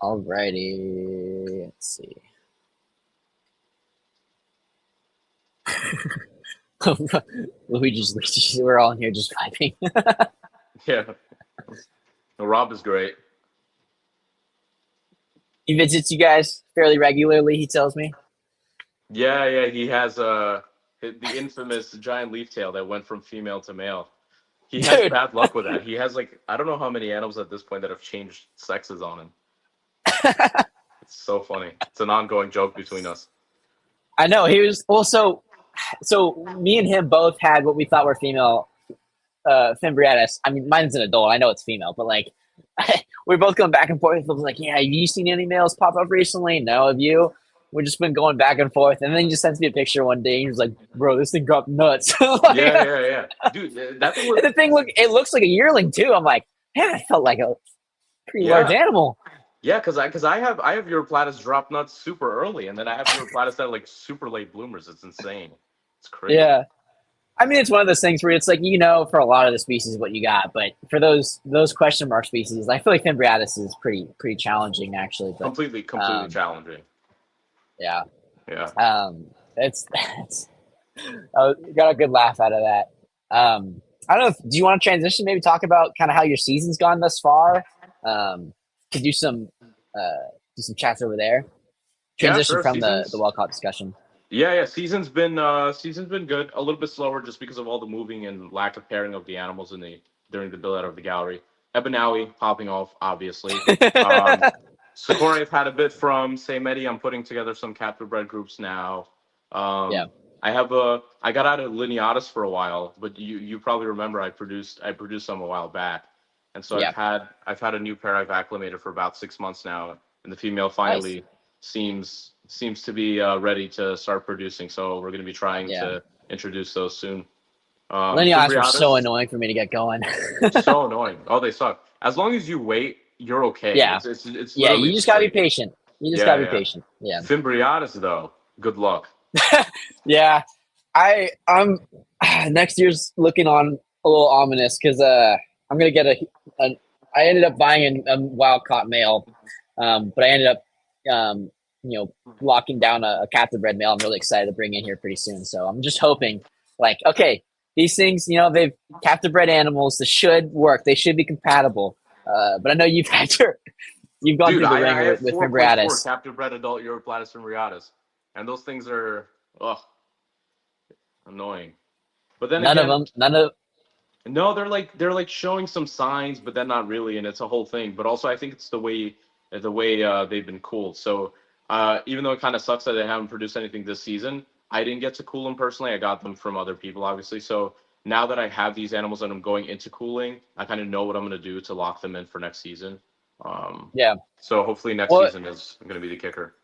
Alrighty, let's see. Luigi's, we're all in here just vibing. Yeah. No, Rob is great. He visits you guys fairly regularly, he tells me. Yeah, yeah. He has the infamous giant leaftail that went from female to male. He has Dude, bad luck with that. He has like I don't know how many animals at this point that have changed sexes on him. It's so funny. It's an ongoing joke between us. I know he was also. So me and him both had what we thought were female Fimbriatus. I mean, mine's an adult. I know it's female, but like we're both going back and forth. I was like, yeah, have you seen any males pop up recently? No, have you? We've just been going back and forth, and then he just sends me a picture one day. And he was like, "Bro, this thing dropped nuts." Like, Yeah, yeah, yeah. Dude, that thing was and the thing it looks like a yearling too. I'm like, man, I felt like a pretty large yeah. animal. Yeah, because I have uroplatus drop nuts super early, and then I have uroplatus that are like super late bloomers. It's insane. It's crazy. Yeah, I mean, it's one of those things where it's like for a lot of the species what you got, but for those question mark species, I feel like Fimbriatus is pretty challenging actually. But Completely challenging. yeah, Yeah. it's I got a good laugh out of that. I don't know. Do you want to transition? Maybe talk about kind of how your season's gone thus far. Could do some chats over there. Yeah, Transition sure. from the wildcaught discussion. Yeah, yeah. Season's been good. A little bit slower just because of all the moving and lack of pairing of the animals during the build out of the gallery. Ebanawi popping off, obviously. Um, Sakura I've had a bit from Medi. I'm putting together some captive bred groups now. Yeah. I got out of Lineatus for a while, but you probably remember I produced some a while back. And so Yeah. I've had a new pair I've acclimated for about 6 months now, and the female Nice. finally seems to be ready to start producing. So we're going to be trying Yeah. to introduce those soon. Lineatus were so Fimbriatus, annoying for me to get going. so annoying. Oh, they suck. As long as you wait, you're okay. Yeah. It's Yeah, literally you just gotta be waiting. patient. You just Yeah, gotta be yeah. patient. Yeah. Fimbriatus though, good luck. Yeah. I'm next year's looking on a little ominous because I'm gonna get I ended up buying a wild caught male, but I ended up locking down a captive bred male. I'm really excited to bring in here pretty soon. So I'm just hoping, like, okay, these things, they've captive bred animals. This should work. They should be compatible. But I know you've gone Dude, through the I ringer have with 4.4 Fimbriatus. captive bred adult Uroplatus Fimbriatus, and those things are annoying. But then None of again, them. None of. no, they're like showing some signs, but then not really, and it's a whole thing. But also, I think it's the way they've been cooled. So even though it kind of sucks that they haven't produced anything this season, I didn't get to cool them personally. I got them from other people, obviously. So now that I have these animals and I'm going into cooling, I kind of know what I'm going to do to lock them in for next season. Yeah. So hopefully next What season is going to be the kicker.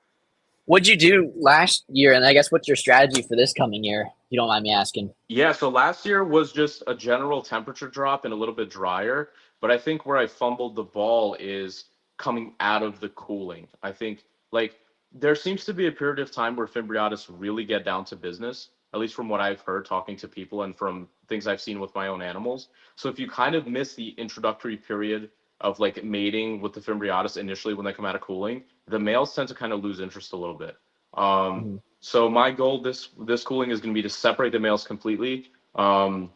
What'd you do last year, and I guess what's your strategy for this coming year? you don't mind me asking. Yeah, so last year was just a general temperature drop and a little bit drier, but I think where I fumbled the ball is coming out of the cooling. I think like there seems to be a period of time where Fimbriatus really get down to business, at least from what I've heard talking to people and from things I've seen with my own animals. So if you kind of miss the introductory period of like mating with the Fimbriatus initially when they come out of cooling, the males tend to kind of lose interest a little bit. Um, Mhm. so my goal this cooling is going to be to separate the males completely, um,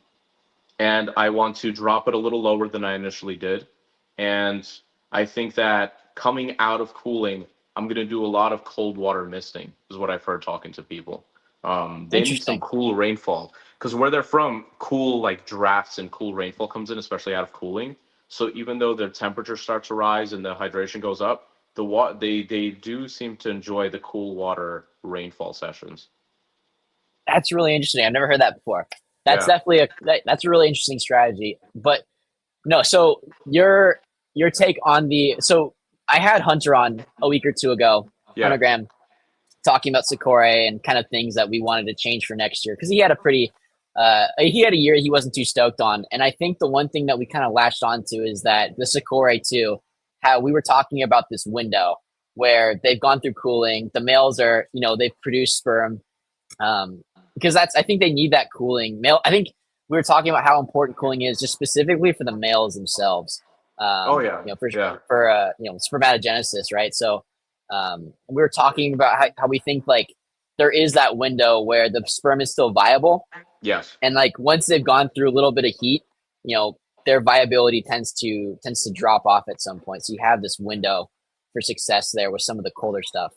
and I want to drop it a little lower than I initially did. And I think that coming out of cooling, I'm going to do a lot of cold water misting, is what I've heard talking to people. They need some Interesting. cool rainfall because where they're from, cool like drafts and cool rainfall comes in, especially out of cooling. So even though their temperature starts to rise and the hydration goes up, they do seem to enjoy the cool water rainfall sessions. That's really interesting. I've never heard that before. That's Yeah, definitely that's a really interesting strategy. But no, so your take on the so I had Hunter on a week or two ago, yeah, Hunter Graham, talking about Sakura and kind of things that we wanted to change for next year because he had a year he wasn't too stoked on, and I think the one thing that we kind of latched onto is that the Sakura too, how we were talking about this window where they've gone through cooling, the males are they've produced sperm, because that's I think they need that cooling. Male, I think we were talking about how important cooling is just specifically for the males themselves. oh yeah, yeah. For spermatogenesis, right? So we were talking about how we think like there is that window where the sperm is still viable, Yes. and like once they've gone through a little bit of heat, you know, their viability tends to drop off at some point. So you have this window for success there with some of the colder stuff,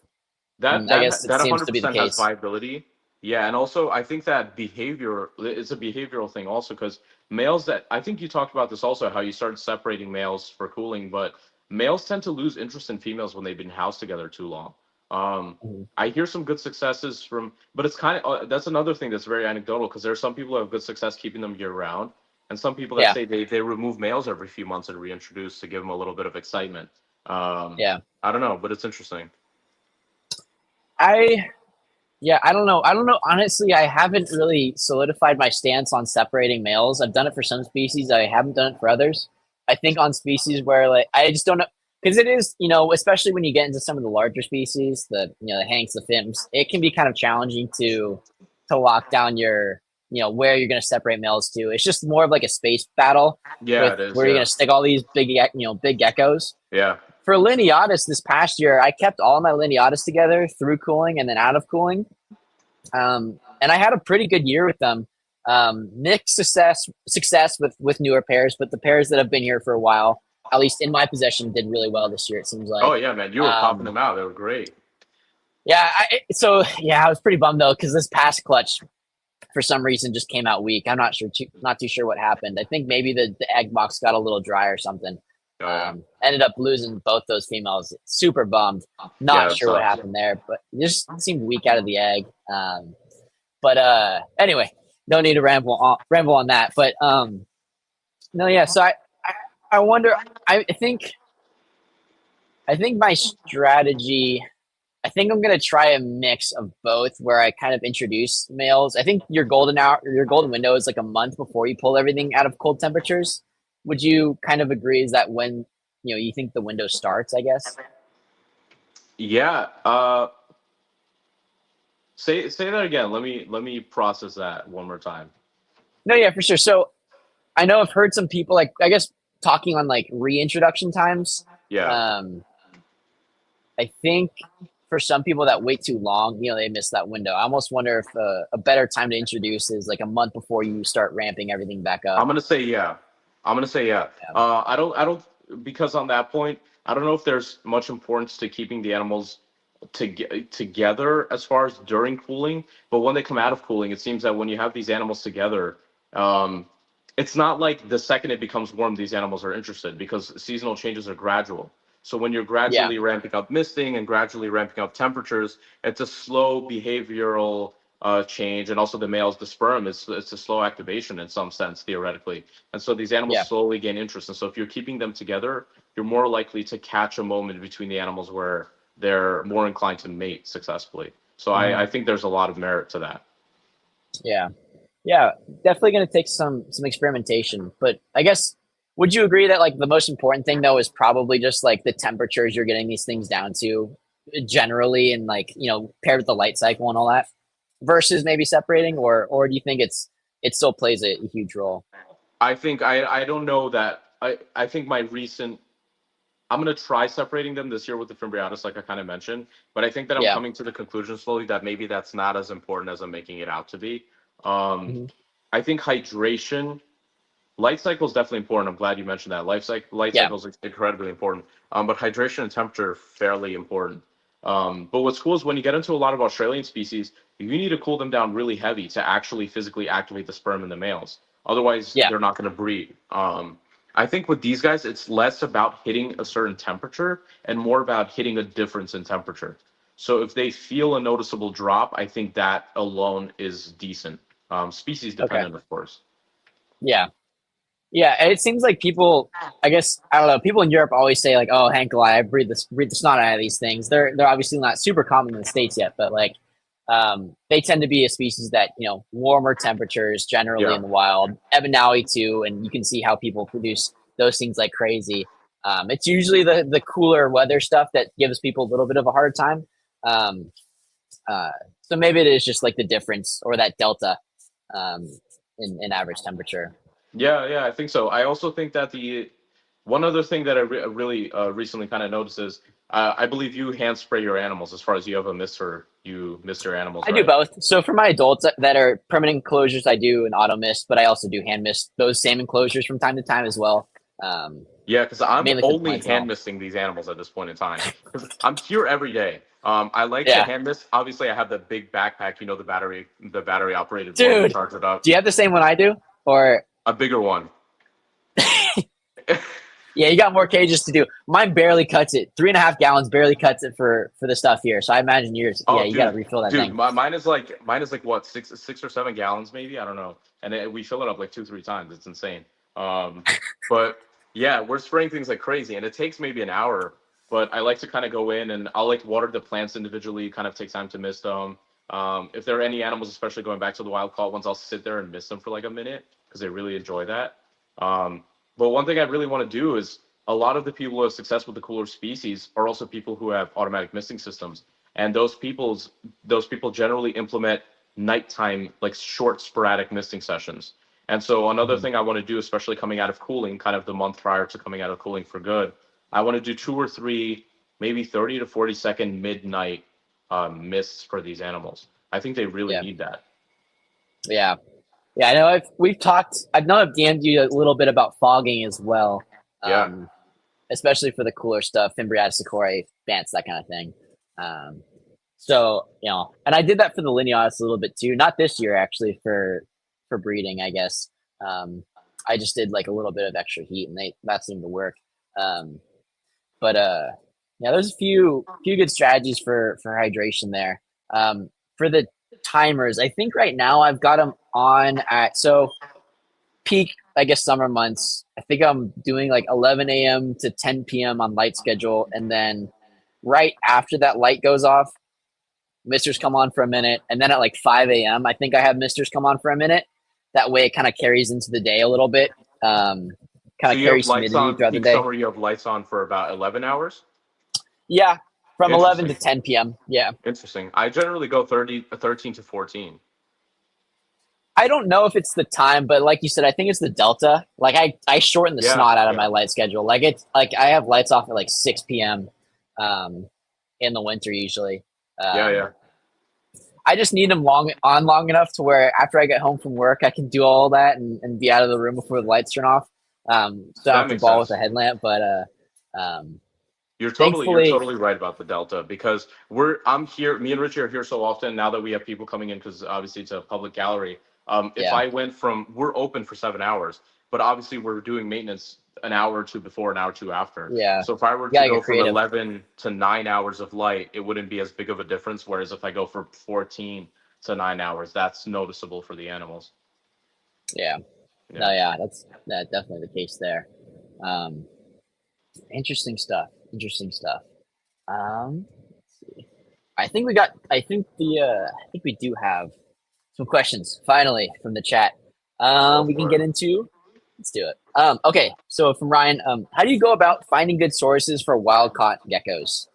That and I that guess it that seems to be the 100% has case. viability. Yeah, and also I think that behavior is a behavioral thing also because males that I think you talked about this also how you started separating males for cooling, but males tend to lose interest in females when they've been housed together too long. Mhm. I hear some good successes from, but it's kind of that's another thing that's very anecdotal because there are some people who have good success keeping them year round, and some people that Yeah, say they remove males every few months and reintroduce to give them a little bit of excitement. Um, yeah. I don't know, but it's interesting. I Yeah, I don't know. I don't know. Honestly, I haven't really solidified my stance on separating males. I've done it for some species. I haven't done it for others. I think on species where like I just don't know because it is, especially when you get into some of the larger species, the hanks, the fims, it can be kind of challenging to lock down where you're going to separate males to. It's just more of like a space battle Yeah, with it is. where you're going Yeah. to stick all these big geckos. Yeah. For Lineatus this past year, I kept all my Lineatus together through cooling and then out of cooling, and I had a pretty good year with them. Mixed success with newer pairs, but the pairs that have been here for a while, at least in my possession, did really well this year. It seems like. Oh yeah, man, you were popping Um, them out. They were great. yeah, I was pretty bummed though because this past clutch for some reason just came out weak. I'm not too sure what happened. I think maybe the egg box got a little dry or something. Oh yeah. Ended up losing both those females. Super bummed. Yeah, Not that sure what sucks. happened there, but it just seemed weak out of the egg. But anyway, no need to ramble on that. But no, yeah. So I wonder. I think my strategy. I think I'm gonna try a mix of both, where I kind of introduce males. I think your golden window is like a month before you pull everything out of cold temperatures. Would you kind of agree? Is that when you think the window starts? I guess. Yeah. Say that again. Let me process that one more time. No, yeah, for sure. So I know I've heard some people like I guess talking on like reintroduction times. Yeah. Um, I think for some people that wait too long, they miss that window. I almost wonder if a better time to introduce is like a month before you start ramping everything back I'm up. gonna say yeah. I'm gonna say yeah. Yeah. I don't because on that point, I don't know if there's much importance to keeping the animals together as far as during cooling, but when they come out of cooling, it seems that when you have these animals together, um, it's not like the second it becomes warm, these animals are interested because seasonal changes are gradual. So when you're Yeah. gradually ramping up misting and gradually ramping up temperatures, it's a slow behavioral change, and also the males, the sperm, it's a slow activation in some sense theoretically, and so these animals Yeah. slowly gain interest. And so if you're keeping them together, you're more likely to catch a moment between the animals where they're more inclined to mate successfully. So I Mhm. think there's a lot of merit to that. Yeah. Yeah, definitely going to take some experimentation. But I guess would you agree that like the most important thing though is probably just like the temperatures you're getting these things down to generally, and like paired with the light cycle and all that, versus maybe separating, or do you think it still plays a huge role? I think I don't know that I think my recent I'm going to try separating them this year with the Fimbriatus, like I kind of mentioned. But I think that I'm Yeah. coming to the conclusion slowly that maybe that's not as important as I'm making it out to be. Um, Hmm. I think hydration, light cycle is definitely important. I'm glad you mentioned that. Light Yeah. cycle is incredibly important. But hydration and temperature are fairly important. But what's cool is when you get into a lot of Australian species, you need to cool them down really heavy to actually physically activate the sperm in the males. Otherwise, Yeah. they're not going to breed. I think with these guys, it's less about hitting a certain temperature and more about hitting a difference in temperature. So if they feel a noticeable drop, I think that alone is decent. Species Okay. dependent, of course. Yeah. Yeah, and it seems like people, I guess, I don't know, people in Europe always say like, "Oh, Hank, I breathe the snot out of these things." They're obviously not super common in the states yet, but like, they tend to be a species that warmer temperatures generally Yeah. in the wild, Ebb and Maui too, and you can see how people produce those things like crazy. It's usually the cooler weather stuff that gives people a little bit of a hard time. Um, uh, so maybe it is just like the difference or that delta um, in average temperature. Yeah, yeah, I think so. I also think that the one other thing that I really recently kind of noticed is I believe you hand spray your animals as far as you have a mister, you mist your animals, I do right? both. So for my adults that are permanent enclosures, I do an auto mist, but I also do hand mist those same enclosures from time to time as well. Um, Yeah, because I'm Mainly for the only plants and hand all. misting these animals at this point in time because I'm here every day. I like to Yeah, hand mist. Obviously, I have the big backpack, the battery operated one to dude. charge it up, Do you have the same one I do? Or a bigger one. yeah, you got more cages to do. Mine barely cuts it. 3.5 gallons barely cuts it for the stuff here. So I imagine yours. Yeah, Oh, you got to refill that dude, thing. mine is like what 6 or 7 gallons maybe. I don't know, and we fill it up like 2 3 times. It's insane. Um, but yeah, we're spraying things like crazy, and it takes maybe an hour. But I like to kind of go in and I'll like water the plants individually. Kind of take time to mist them. If there are any animals, especially going back to the wild caught ones, I'll sit there and mist them for like a minute because they really enjoy that. Um, but one thing I really want to do is a lot of the people who have success with the cooler species are also people who have automatic misting systems, and those people generally implement nighttime like short sporadic misting sessions. And so another Mhm. thing I want to do, especially coming out of cooling, kind of the month prior to coming out of cooling for good, I want to do 2 or 3 maybe 30 to 40 second midnight mists for these animals. I think they really Yeah, need that. yeah, yeah. I know. We've talked. I know I've DM'd you a little bit about fogging as well. Yeah. Um, Especially for the cooler stuff, Fimbriatus Sakura, Bants, that kind of thing. Um, so and I did that for the Linealis a little bit too. Not this year actually for breeding, I guess. Um, I just did like a little bit of extra heat, and that seemed to work. Um, but yeah, there's a few good strategies for hydration there. For the timers, I think right now I've got them on at peak, I guess, summer months. I think I'm doing like 11 a.m. to 10 p.m. on light schedule, and then right after that light goes off, misters come on for a minute, and then at like 5 a.m. I think I have misters come on for a minute. That way, it kind of carries into the day a little bit. Um, Kind So of you have carries lights humidity on throughout the peak day. summer. You have lights on for about 11 hours. Yeah, from 11 to Interesting. 10 p.m. Yeah, Interesting. I generally go 13 to 14. I don't know if it's the time, but like you said, I think it's the delta. Like I shorten the Yeah. snot out of Yeah. my light schedule. Like it's like I have lights off at like 6 p.m. Um, in the winter usually. Yeah. Um, Yeah. I just need them long enough to where after I get home from work, I can do all that and be out of the room before the lights turn off. So I don't That have to makes ball with a sense. headlamp. But um, You're thankfully, totally right about the delta because I'm here. Me and Richie are here so often now that we have people coming in because obviously it's a public gallery. If yeah, I went from we're open for 7 hours, but obviously we're doing maintenance an hour or two before, an hour or two after. yeah, So if I were you to gotta go get from creative. 11 to 9 hours of light, it wouldn't be as big of a difference. Whereas if I go from 14 to 9 hours, that's noticeable for the animals. Yeah, no, Yeah. yeah, that's definitely the case there. Um, Interesting stuff. Interesting stuff. Let's see. I think we got. I think the. I think we do have some questions finally from the chat. Go We can for get it. into. Let's do it. Okay, so from Ryan, how do you go about finding good sources for wild caught geckos?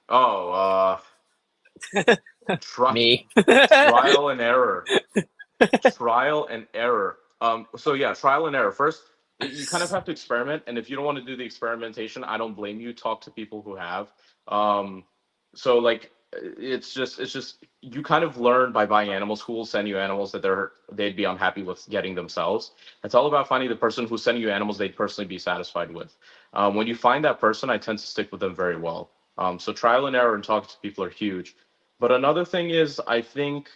Oh, try, Me. trial and error. Trial and error. So yeah, trial and error. First, you kind of have to experiment, and if you don't want to do the experimentation, I don't blame you. Talk to people who have. Um, so like, it's just you kind of learn by buying animals who will send you animals that they'd be unhappy with getting themselves. It's all about finding the person who's sending you animals they'd personally be satisfied with. When you find that person, I tend to stick with them very well. So trial and error and talking to people are huge. But another thing is, I think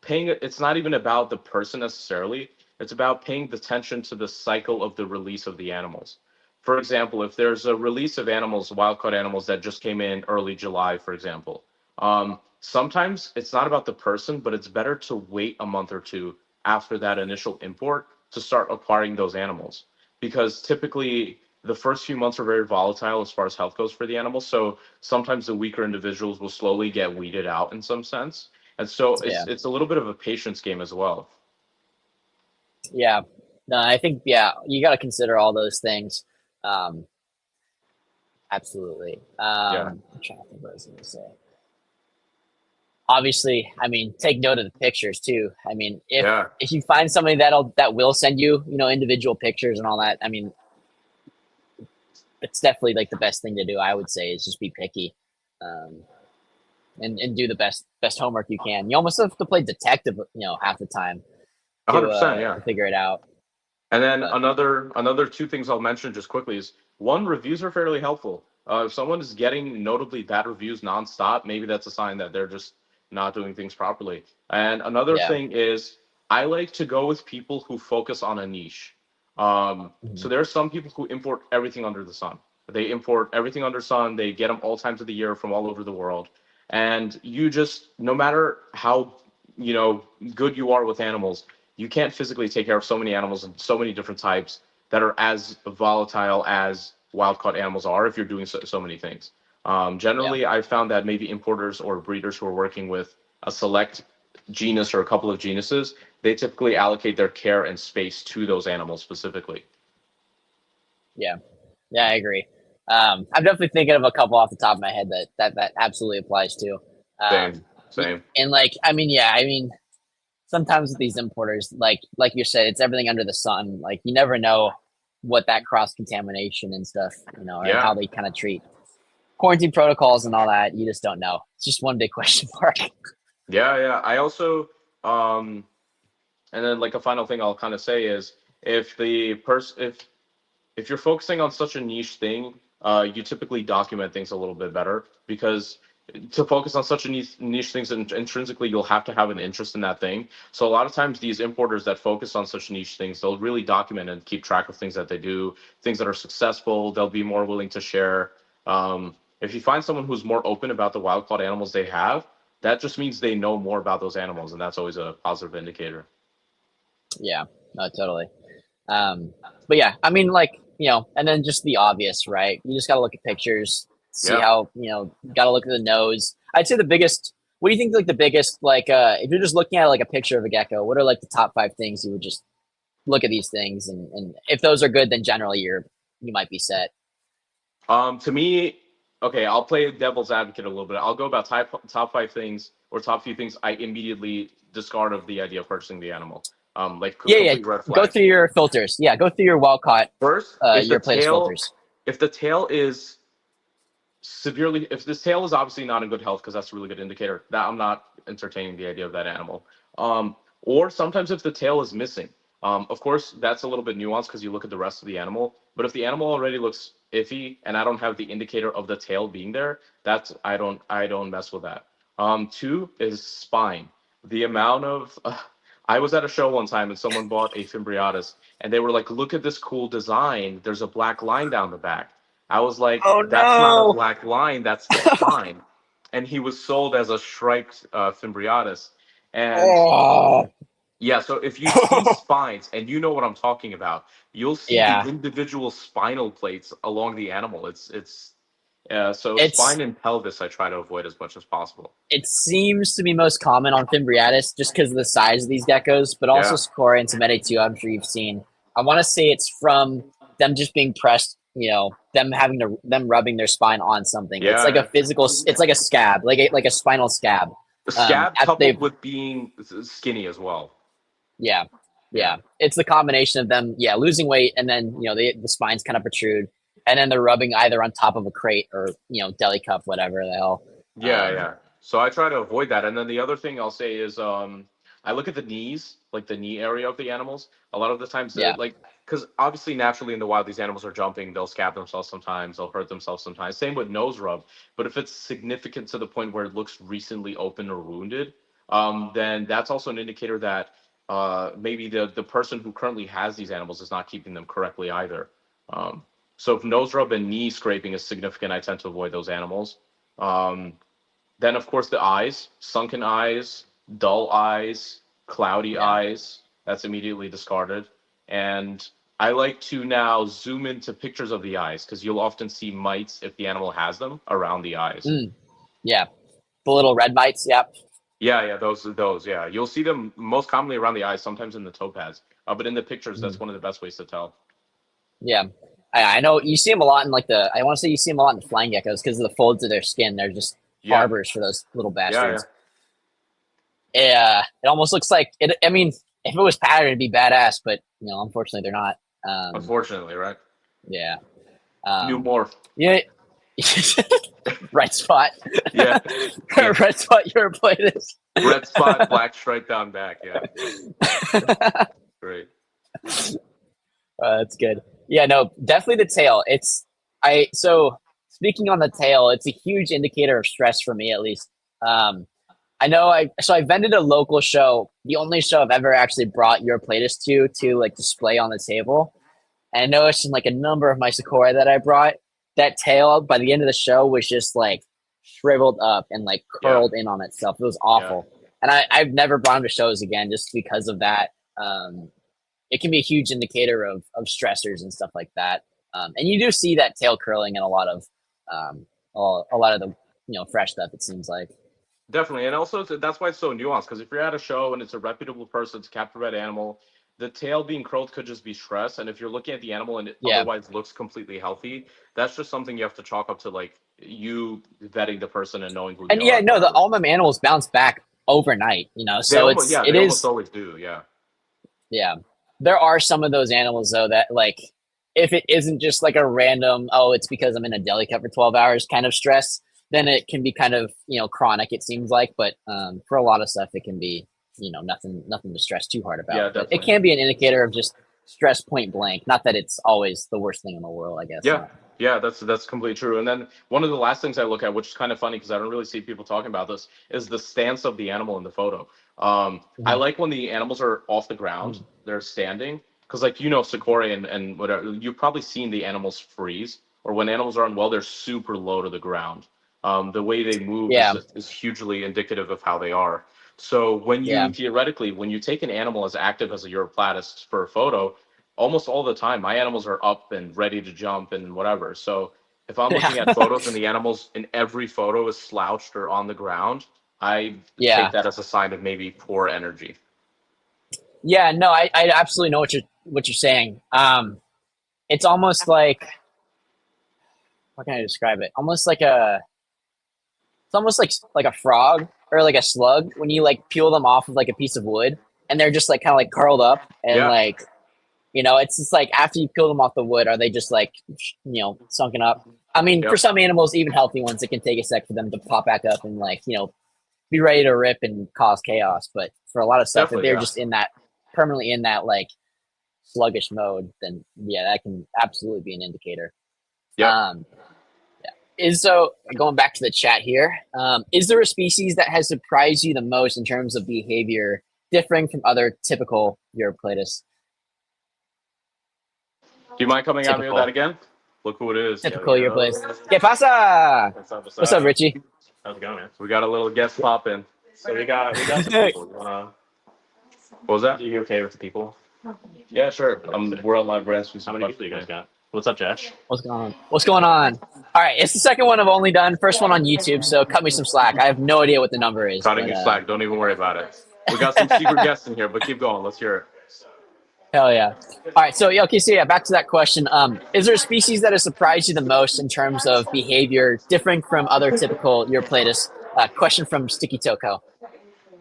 paying it's not even about the person necessarily, it's about paying attention to the cycle of the release of the animals. For example, if there's a release of animals, wild caught animals that just came in early July, for example, sometimes it's not about the person, but it's better to wait a month or two after that initial import to start acquiring those animals, because typically the first few months are very volatile as far as health goes for the animals. So sometimes the weaker individuals will slowly get weeded out in some sense, and so Yeah. it's a little bit of a patience game as well. Yeah. No, I think you got to consider all those things. Um, absolutely. Yeah, I'm trying to think what I was going to say. Obviously, I mean, take note of the pictures too. I mean, yeah, if you find somebody that will send you, individual pictures and all that, I mean, it's definitely like the best thing to do. I would say is just be picky, um, and do the best homework you can. You almost have to play detective, half the time 100%. Yeah. to figure it out. And then But another two things I'll mention just quickly is one, reviews are fairly helpful. If someone is getting notably bad reviews nonstop, maybe that's a sign that they're just not doing things properly. And another yeah, thing is I like to go with people who focus on a niche. So mhm, there are some people who import everything under the sun. They import everything under sun. They get them all times of the year from all over the world. And you just, no matter how, good you are with animals, you can't physically take care of so many animals and so many different types that are as volatile as wild caught animals are if you're doing so many things. yeah, Generally, I found that maybe importers or breeders who are working with a select genus or a couple of genuses, they typically allocate their care and space to those animals specifically. yeah, yeah. I agree. I'm definitely thinking of a couple off the top of my head that absolutely applies to. Same, Um, same. and like, I mean, sometimes with these importers, like you said, it's everything under the sun. Like you never know what that cross contamination and stuff, or Yeah, how they kind of treat quarantine protocols and all that. You just don't know. It's just one big question mark. yeah, yeah. I also, um, and then like a final thing I'll kind of say is if the person, if you're focusing on such a niche thing, you typically document things a little bit better, because to focus on such a niche things, intrinsically you'll have to have an interest in that thing. So a lot of times these importers that focus on such niche things, they'll really document and keep track of things that they do, things that are successful. They'll be more willing to share. If you find someone who's more open about the wild caught animals they have, that just means they know more about those animals, and that's always a positive indicator. Yeah, no, totally. Um, but yeah, I mean, like, and then just the obvious, right? You just got to look at pictures, see Yeah. how, got to look at the nose. I'd say the biggest, what do you think, like, the biggest, like, if you're just looking at like a picture of a gecko, what are like the top 5 things you would just look at these things? And if those are good, then generally you might be set. To me, okay, I'll play devil's advocate a little bit. I'll go about top five things or top few things I immediately discard of the idea of purchasing the animal. Like Yeah, yeah. complete red Go flags. through your filters. Yeah, go through your Walcott, First, your playlist filters. if the tail is severely, if this tail is obviously not in good health, because that's a really good indicator that I'm not entertaining the idea of that animal. Or sometimes if the tail is missing, of course that's a little bit nuanced because you look at the rest of the animal. But if the animal already looks iffy and I don't have the indicator of the tail being there, that's I don't mess with that. Two is spine. The amount of I was at a show one time and someone bought a Fimbriatus and they were like, "Look at this cool design. There's a black line down the back." I was like, Oh that's not a no! black line, that's the spine. And he was sold as a striped Fimbriatus. And Oh, yeah, so if you see spines and you know what I'm talking about, you'll see the yeah. individual spinal plates along the animal. Yeah, so It's spine and pelvis I try to avoid as much as possible. it seems to be most common on Fimbriatus just because of the size of these geckos, but also Yeah. Sakura and Tomete too. I'm sure you've seen. I want to say it's from them just being pressed. Them having them rubbing their spine on something. It's Yeah, like a yeah. physical. It's like a scab, like a spinal scab. The scab After coupled they, with being skinny as well. yeah, Yeah. yeah. It's the combination of them, yeah, losing weight and then the spines kind of protrude, and then they're rubbing either on top of a crate or deli cup, whatever the hell. Yeah, yeah. So I try to avoid that. And then the other thing I'll say is I look at the knees, like the knee area of the animals. A lot of the times, Yeah, like, because obviously naturally in the wild, these animals are jumping. They'll scab themselves sometimes. They'll hurt themselves sometimes. Same with nose rub. But if it's significant to the point where it looks recently open or wounded, then that's also an indicator that maybe the person who currently has these animals is not keeping them correctly either. So if nose rub and knee scraping is significant, I tend to avoid those animals. Um, then, of course, the eyes, sunken eyes, dull eyes, cloudy yeah. eyes, that's immediately discarded. And I like to now zoom into pictures of the eyes because you'll often see mites, if the animal has them, around the eyes. Mm, yeah. The little red mites. Yep. Yeah, yeah, those, yeah. You'll see them most commonly around the eyes, sometimes in the toe pads. But in the pictures, that's Mm, one of the best ways to tell. yeah. I know you see them a lot in I want to say you see them a lot in the flying geckos because of the folds of their skin. They're just Yeah, harbors for those little yeah, yeah. bastards. Yeah. It almost looks like it. I mean, if it was patterned, it'd be badass, but unfortunately, they're not. Unfortunately, right? Yeah. New Um, morph. yeah. Red spot. Yeah, yeah. Red spot. You're playing this. Red spot, black stripe down back. Yeah, great. That's good. Yeah, no, definitely the tail. So speaking on the tail, it's a huge indicator of stress for me at least. Um, I vended a local show, the only show I've ever actually brought uroplatus to like display on the table. And I noticed in like a number of my Sakura that I brought, that tail by the end of the show was just like shriveled up and like Yeah, curled in on itself. It was yeah. awful. And I've never brought him to shows again just because of that. It can be a huge indicator of stressors and stuff like that. And you do see that tail curling in a lot of the fresh stuff. It seems like. Definitely, and also that's why it's so nuanced. Because if you're at a show and it's a reputable person to capture red animal, the tail being curled could just be stress. And if you're looking at the animal and it Yeah, otherwise looks completely healthy, that's just something you have to chalk up to like you vetting the person and knowing who they and yeah, are, no, whatever. all my animals bounce back overnight. They So almost, yeah, it they almost is. always do. Yeah, Yeah, there are some of those animals though that like if it isn't just like a random it's because I'm in a deli cup for 12 hours kind of stress, then it can be kind of chronic. It seems like, but for a lot of stuff, it can be nothing to stress too hard yeah, about. But it definitely. can be an indicator of just stress point blank. Not that it's always the worst thing in the world, I guess. Yeah, yeah, that's completely true. And then one of the last things I look at, which is kind of funny because I don't really see people talking about this, is the stance of the animal in the photo. I Mhm. like when the animals are off the ground, Mhm. they're standing, because like Sakura and whatever, you've probably seen the animals freeze, or when animals are unwell, they're super low to the ground. The way they move Yeah, is hugely indicative of how they are. So when yeah, you theoretically, when you take an animal as active as a uroplatus for a photo, almost all the time my animals are up and ready to jump and whatever. So if I'm yeah, looking at photos and the animals in every photo is slouched or on the ground, I take yeah, that as a sign of maybe poor energy. yeah. No, I absolutely know what you're saying. It's almost like, how can I describe it? It's almost like a frog or like a slug when you like peel them off of like a piece of wood and they're just like kind of like curled up and Yeah, like it's just like after you peel them off the wood, are they just like sunken up? I mean, for yep, some animals, even healthy ones, it can take a sec for them to pop back up and like be ready to rip and cause chaos. But for a lot of stuff, if definitely, they're yeah, just in that permanently in that like sluggish mode, then yeah, that can absolutely be an indicator. yep. Um, is so going back to the chat here. Is there a species that has surprised you the most in terms of behavior, differing from other typical Uroplatus? Do you mind coming at me with that Typical, again? Look who it is. Yo, typical Uroplatus. yo. ¿Qué pasa? What's up? What's What's up, up? Richie? How's it going, man? We got a little guest pop in. So we got some people. What was that? Are you okay with the people? Yeah, sure. We're on live brands. How many people you guys got? What's up, Josh? What's going on? What's going on? All right, it's the second one I've only done. First one on YouTube, so cut me some slack. I have no idea what the number is, Cutting but you slack. Don't even worry about it. We got some secret guests in here, but keep going. Let's hear it. hell yeah. All right, so yeah, okay, so yeah, back to that question. Is there a species that has surprised you the most in terms of behavior, different from other typical Europlatus? Question from Sticky Toko.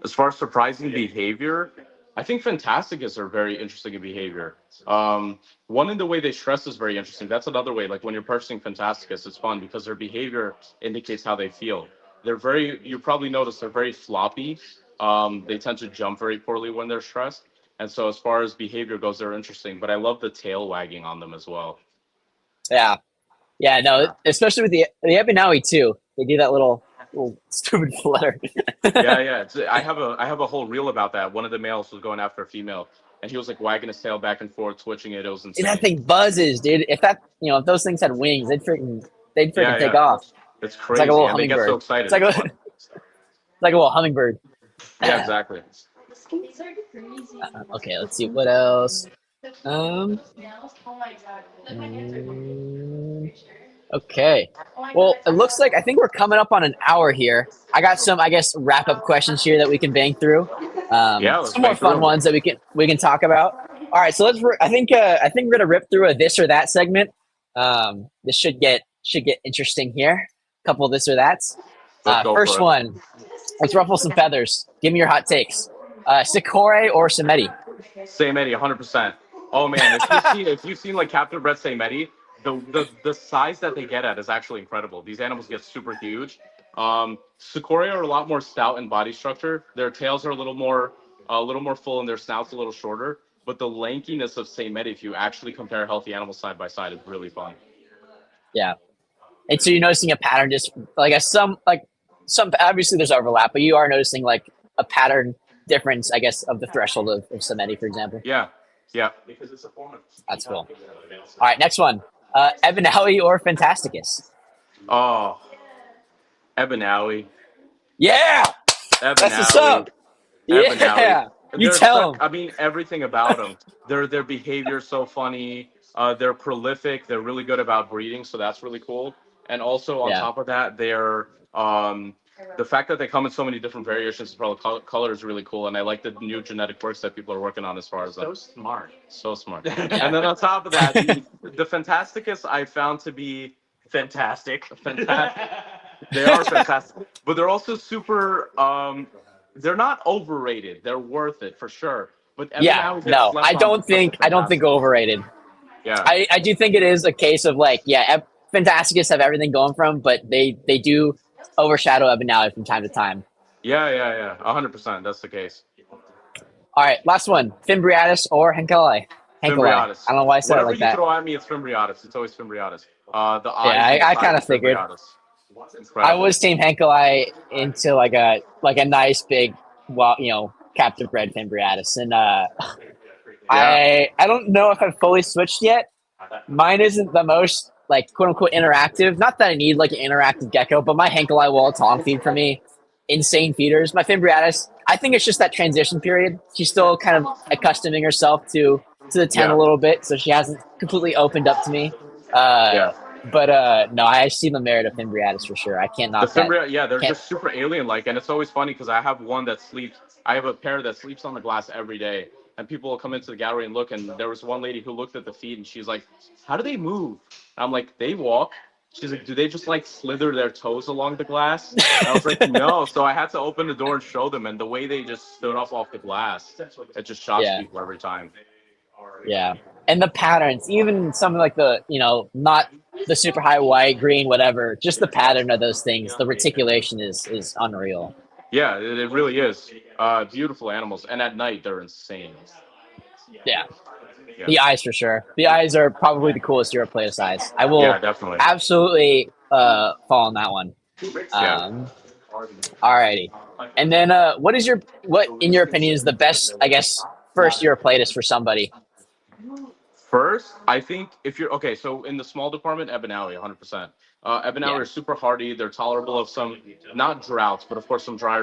As far as surprising behavior, I think Fantasticus are very interesting in behavior. One in the way they stress is very interesting. That's another way. Like when you're purchasing Fantasticus, it's fun because their behavior indicates how they feel. They're very. You probably noticed they're very floppy. They tend to jump very poorly when they're stressed. And so, as far as behavior goes, they're interesting. But I love the tail wagging on them as well. Yeah, yeah, no, Yeah. especially with the Ebinawi too. They do that little stupid flutter. Yeah. I have a whole reel about that. One of the males was going after a female, and he was like wagging his tail back and forth, twitching it. It was Dude, that insane. thing buzzes, dude. If those things had wings, they'd Yeah, freaking take yeah. off. It's It's like a crazy, little and they get so hummingbird. excited. It's like It's a fun. it's like a little hummingbird. Yeah, exactly. Okay, let's see what else. Um, mm, okay. Well, it looks like I think we're coming up on an hour here. I got some, I guess, wrap up questions here that we can bang through. Yeah, let's Some more bang through fun 'em. ones that we can talk about. All right, so I think we're gonna rip through a this or that segment. This should get interesting here. A couple of this or that's. Let's go First for it. one, let's ruffle some feathers. Give me your hot takes. Sikore or Samedi? Same Eddie, 100%. Oh man, if you've seen like captive bred Same Eddie, the size that they get at is actually incredible. These animals get super huge. Sequoia are a lot more stout in body structure. Their tails are a little more full and their snouts a little shorter. But the lankiness of Same Eddie, if you actually compare healthy animals side by side, is really fun. Yeah. And so you're noticing a pattern, just like some obviously there's overlap, but you are noticing like a pattern difference, I guess, of the threshold of Samedi, for example. Yeah, yeah. That's cool. All right, next one. Evanelli or Fantasticus? Oh, Ebanawi, Yeah, that's what's Ebanawi. up. Ebanawi. Yeah, you tell them. I mean, everything about them. Their behavior is so funny. They're prolific. They're really good about breeding, so that's really cool. And also on Yeah, top of that, the fact that they come in so many different variations of color is really cool. And I like the new genetic works that people are working on as far as that. So smart. So smart. yeah, And then on top of that, the Fantasticus I found to be Fantastic. fantastic. They are fantastic, but they're also super. They're not overrated. They're worth it for sure. But yeah. Evan gets No, slept I on don't because think of I don't think Fantasticus. overrated. Yeah, I do think it is a case of like, yeah, Fantasticus have everything going from, but they do overshadow Evanelli from time to time. yeah. 100%. That's the case. All right, last one. Fimbriatus or Henkeli? Henkeli. I Fimbriatus. don't know why I said it Whatever like you that. throw at me, it's Fimbriatus. It's always Fimbriatus. The Yeah, eyes and the I size kind of of figured. Fimbriatus. I Incredible. was Team Henkeli into like a nice big, well, captive bred Fimbriatus, and Yeah. I don't know if I've fully switched yet. Mine isn't the most like quote unquote interactive. Not that I need like an interactive gecko, but my Henkeli will tong feed for me. Insane feeders. My Fimbriatus, I think it's just that transition period. She's still kind of accustoming herself to the 10 a Yeah. little bit, so she hasn't completely opened up to me. Uh, Yeah. but no, I see the merit of Fimbriatus for sure. I can't The knock that. Fimbria, yeah, they're Can't. just super alien-like, and it's always funny because I have one that sleeps. I have a pair that sleeps on the glass every day, and people will come into the gallery and look. And there was one lady who looked at the feet, and she's like, "How do they move?" And I'm like, "They walk." She's like, "Do they just like slither their toes along the glass?" And I was like, "No." So I had to open the door and show them, and the way they just stood up off the glass, it just shocks Yeah, people every time. yeah. And the patterns, even something like not the super high white, green, whatever, just the pattern of those things, the reticulation is unreal. Yeah, it really is. Beautiful animals, and at night they're insane. Yeah. Yeah, The eyes for sure. The eyes are probably the coolest Europlatus eyes. I yeah, will definitely. absolutely fall on that one. Yeah. Um, alrighty. And then what in your opinion is the best, I guess, first Europlatus for somebody? First, I think if you're okay, so in the small department, Ebanawi, 100%. Ebanawi Yeah. are super hardy. They're tolerable of some, not droughts, but of course some dry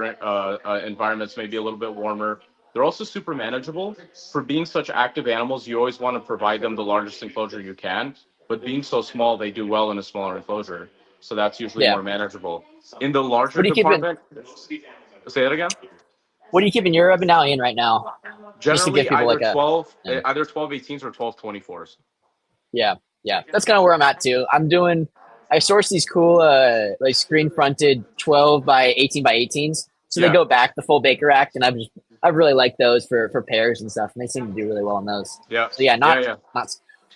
environments, maybe a little bit warmer. They're also super manageable. For being such active animals, you always want to provide them the largest enclosure you can. but being so small, they do well in a smaller enclosure. So that's usually more manageable. In the larger What are you keeping? department, say that again. What are you keeping your Urban in right now? Just to give Generally, people either like a 12, yeah. either 12/18s or 12/24s. Yeah, yeah. That's kind of where I'm at too. I source these cool like screen fronted 12 by 18 by 18s. So they Yeah. go back the full Baker Act, and I've really liked those for pairs and stuff, and they seem to do really well on those. Yeah. So yeah, not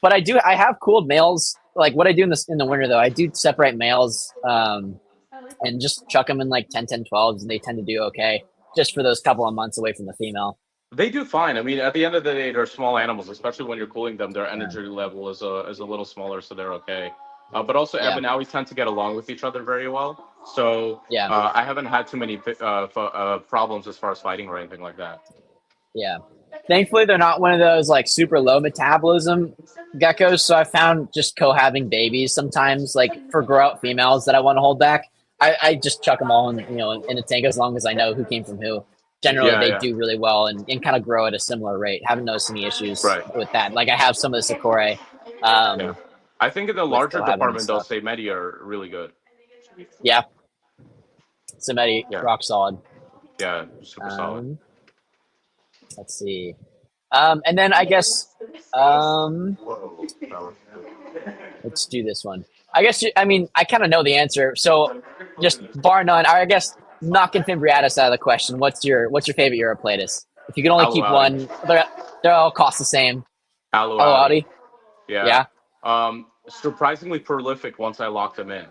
but I have cooled males. Like what I do in the winter though, I do separate males and just chuck them in like 10-10-12s, and they tend to do okay just for those couple of months away from the female. They do fine. I mean, at the end of the day, they're small animals, especially when you're cooling them. Their Yeah. energy level is a little smaller, so they're okay. But also, Yeah. Ebanawi tend to get along with each other very well. So Yeah. I haven't had too many problems as far as fighting or anything like that. Yeah. Thankfully, they're not one of those like super low metabolism geckos. So I found just co-having babies sometimes, like for grow out females that I want to hold back, I just chuck them all in a tank as long as I know who came from who. Generally, Yeah, they yeah. do really well and kind of grow at a similar rate. Haven't noticed any issues Right. with that. Like I have some of the Sakura Yeah. I think in the with larger co-having and department, though, stuff. Seimedi are really good. Yeah. Somebody Yeah. rock solid. Yeah, super solid. Let's see. And then I guess let's do this one. I guess I kind of know the answer. So just bar none, I guess knocking Fimbriatus out of the question. What's your favorite Uroplatus? If you can only keep Alouaudi. one, they're all cost the same. Alouaudi. Alouaudi? Yeah. Yeah. Surprisingly prolific once I locked them in.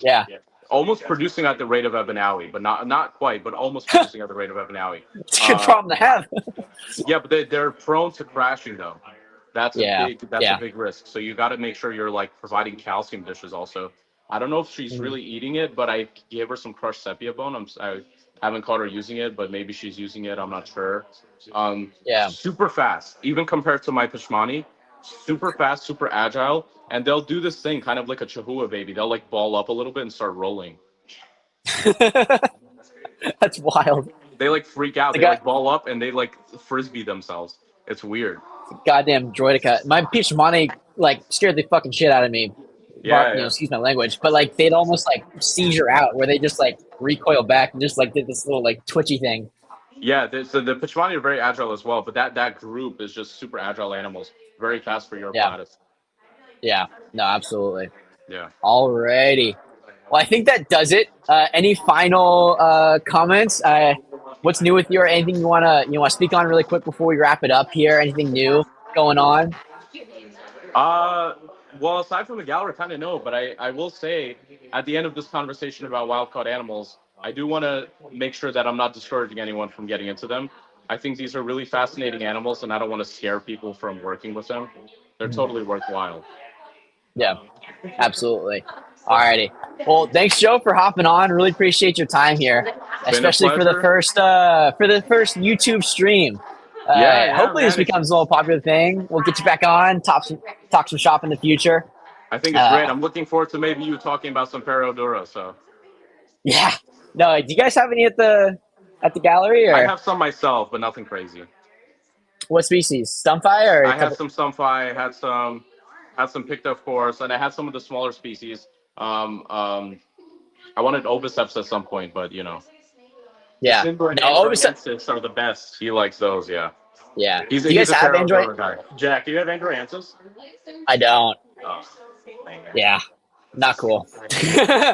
Yeah. Almost producing at the rate of Ebanawi, but not quite, but almost producing at the rate of Ebanawi. It's a good problem to have. Yeah, but they're prone to crashing though. That's Yeah. a big risk. So you got to make sure you're like providing calcium dishes also. I don't know if she's really eating it, but I gave her some crushed sepia bone. I haven't caught her using it, but maybe she's using it. I'm not sure. Yeah. Super fast, even compared to my Pishmani. Super fast, super agile, and they'll do this thing kind of like a Chihuahua baby. They'll like ball up a little bit and start rolling. That's wild. They like freak out. They like ball up and they like frisbee themselves. It's weird. Goddamn droidica. My peach money like scared the fucking shit out of me. Yeah, Excuse my language, but like they'd almost like seizure out where they just like recoil back and just like did this little like twitchy thing. Yeah, the Pachmani are very agile as well, but that group is just super agile animals, very fast for uroplatus. Yeah, no, absolutely. Yeah. Alrighty. Well, I think that does it. Any final comments? What's new with you, or anything you wanna speak on really quick before we wrap it up here? Anything new going on? Well, aside from the gallery, kind of no, but I will say at the end of this conversation about wild-caught animals, I do want to make sure that I'm not discouraging anyone from getting into them. I think these are really fascinating animals, and I don't want to scare people from working with them. They're totally worthwhile. Yeah, absolutely. Alrighty. Well, thanks, Joe, for hopping on. Really appreciate your time here, especially for the first YouTube stream. Hopefully, this becomes a little popular thing. We'll get you back on, talk some shop in the future. I think it's great. I'm looking forward to maybe you talking about some Perodura. So. Yeah. No, do you guys have any at the gallery? Or? I have some myself, but nothing crazy. What species? Stumpfi or? I had some Stumpfi. Had some picked up course, and I had some of the smaller species. I wanted Obiceps at some point, but you know. Yeah. No, Obiceps are the best. He likes those. Yeah. Yeah. Do you guys have Android? Guy. Jack, do you have Androianthus? I don't. Oh. Yeah. Not cool.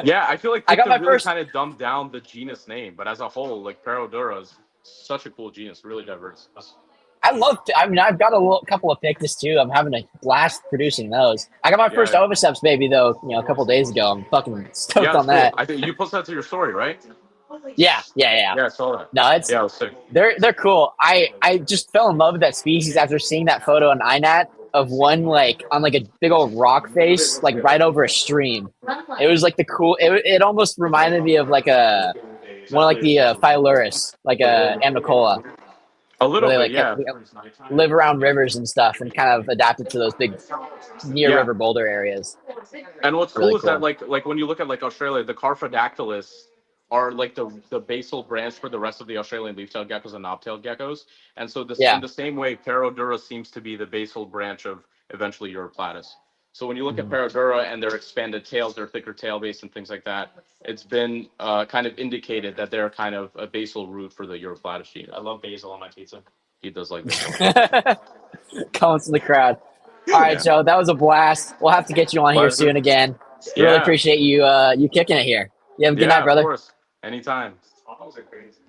Yeah, I feel like I got my really kind of dumbed down the genus name, but as a whole, like Perodura is such a cool genus, really diverse. I've got a couple of Pictus too. I'm having a blast producing those. I got my first Oviceps baby though, a couple of days ago. I'm fucking stoked on that. Cool. I think you posted that to your story, right? Yeah. Yeah, I saw that. No, it was sick. They're cool. I just fell in love with that species after seeing that photo on INAT of one like on like a big old rock face, like right over a stream. It was like the cool. It almost reminded me of like one of like the Phylurus, like a Amnicola. A little bit, yeah. Live around rivers and stuff, and kind of adapted to those big near river boulder areas. And what's cool is that like when you look at like Australia, the Carphodactylus are like the basal branch for the rest of the Australian leaf-tailed geckos and knob-tailed geckos. And so in the same way, Perodura seems to be the basal branch of eventually Uroplatus. So when you look at Paradura and their expanded tails, their thicker tail base and things like that, it's been kind of indicated that they're kind of a basal root for the uroplatus genus. I love basil on my pizza. He does like this one. Coming from the crowd. All right, Yeah. Joe, that was a blast. We'll have to get you on here Pleasure. soon again. Really Yeah. appreciate you you kicking it here. You have a good Yeah, night, brother. of course. Anytime. Almost crazy.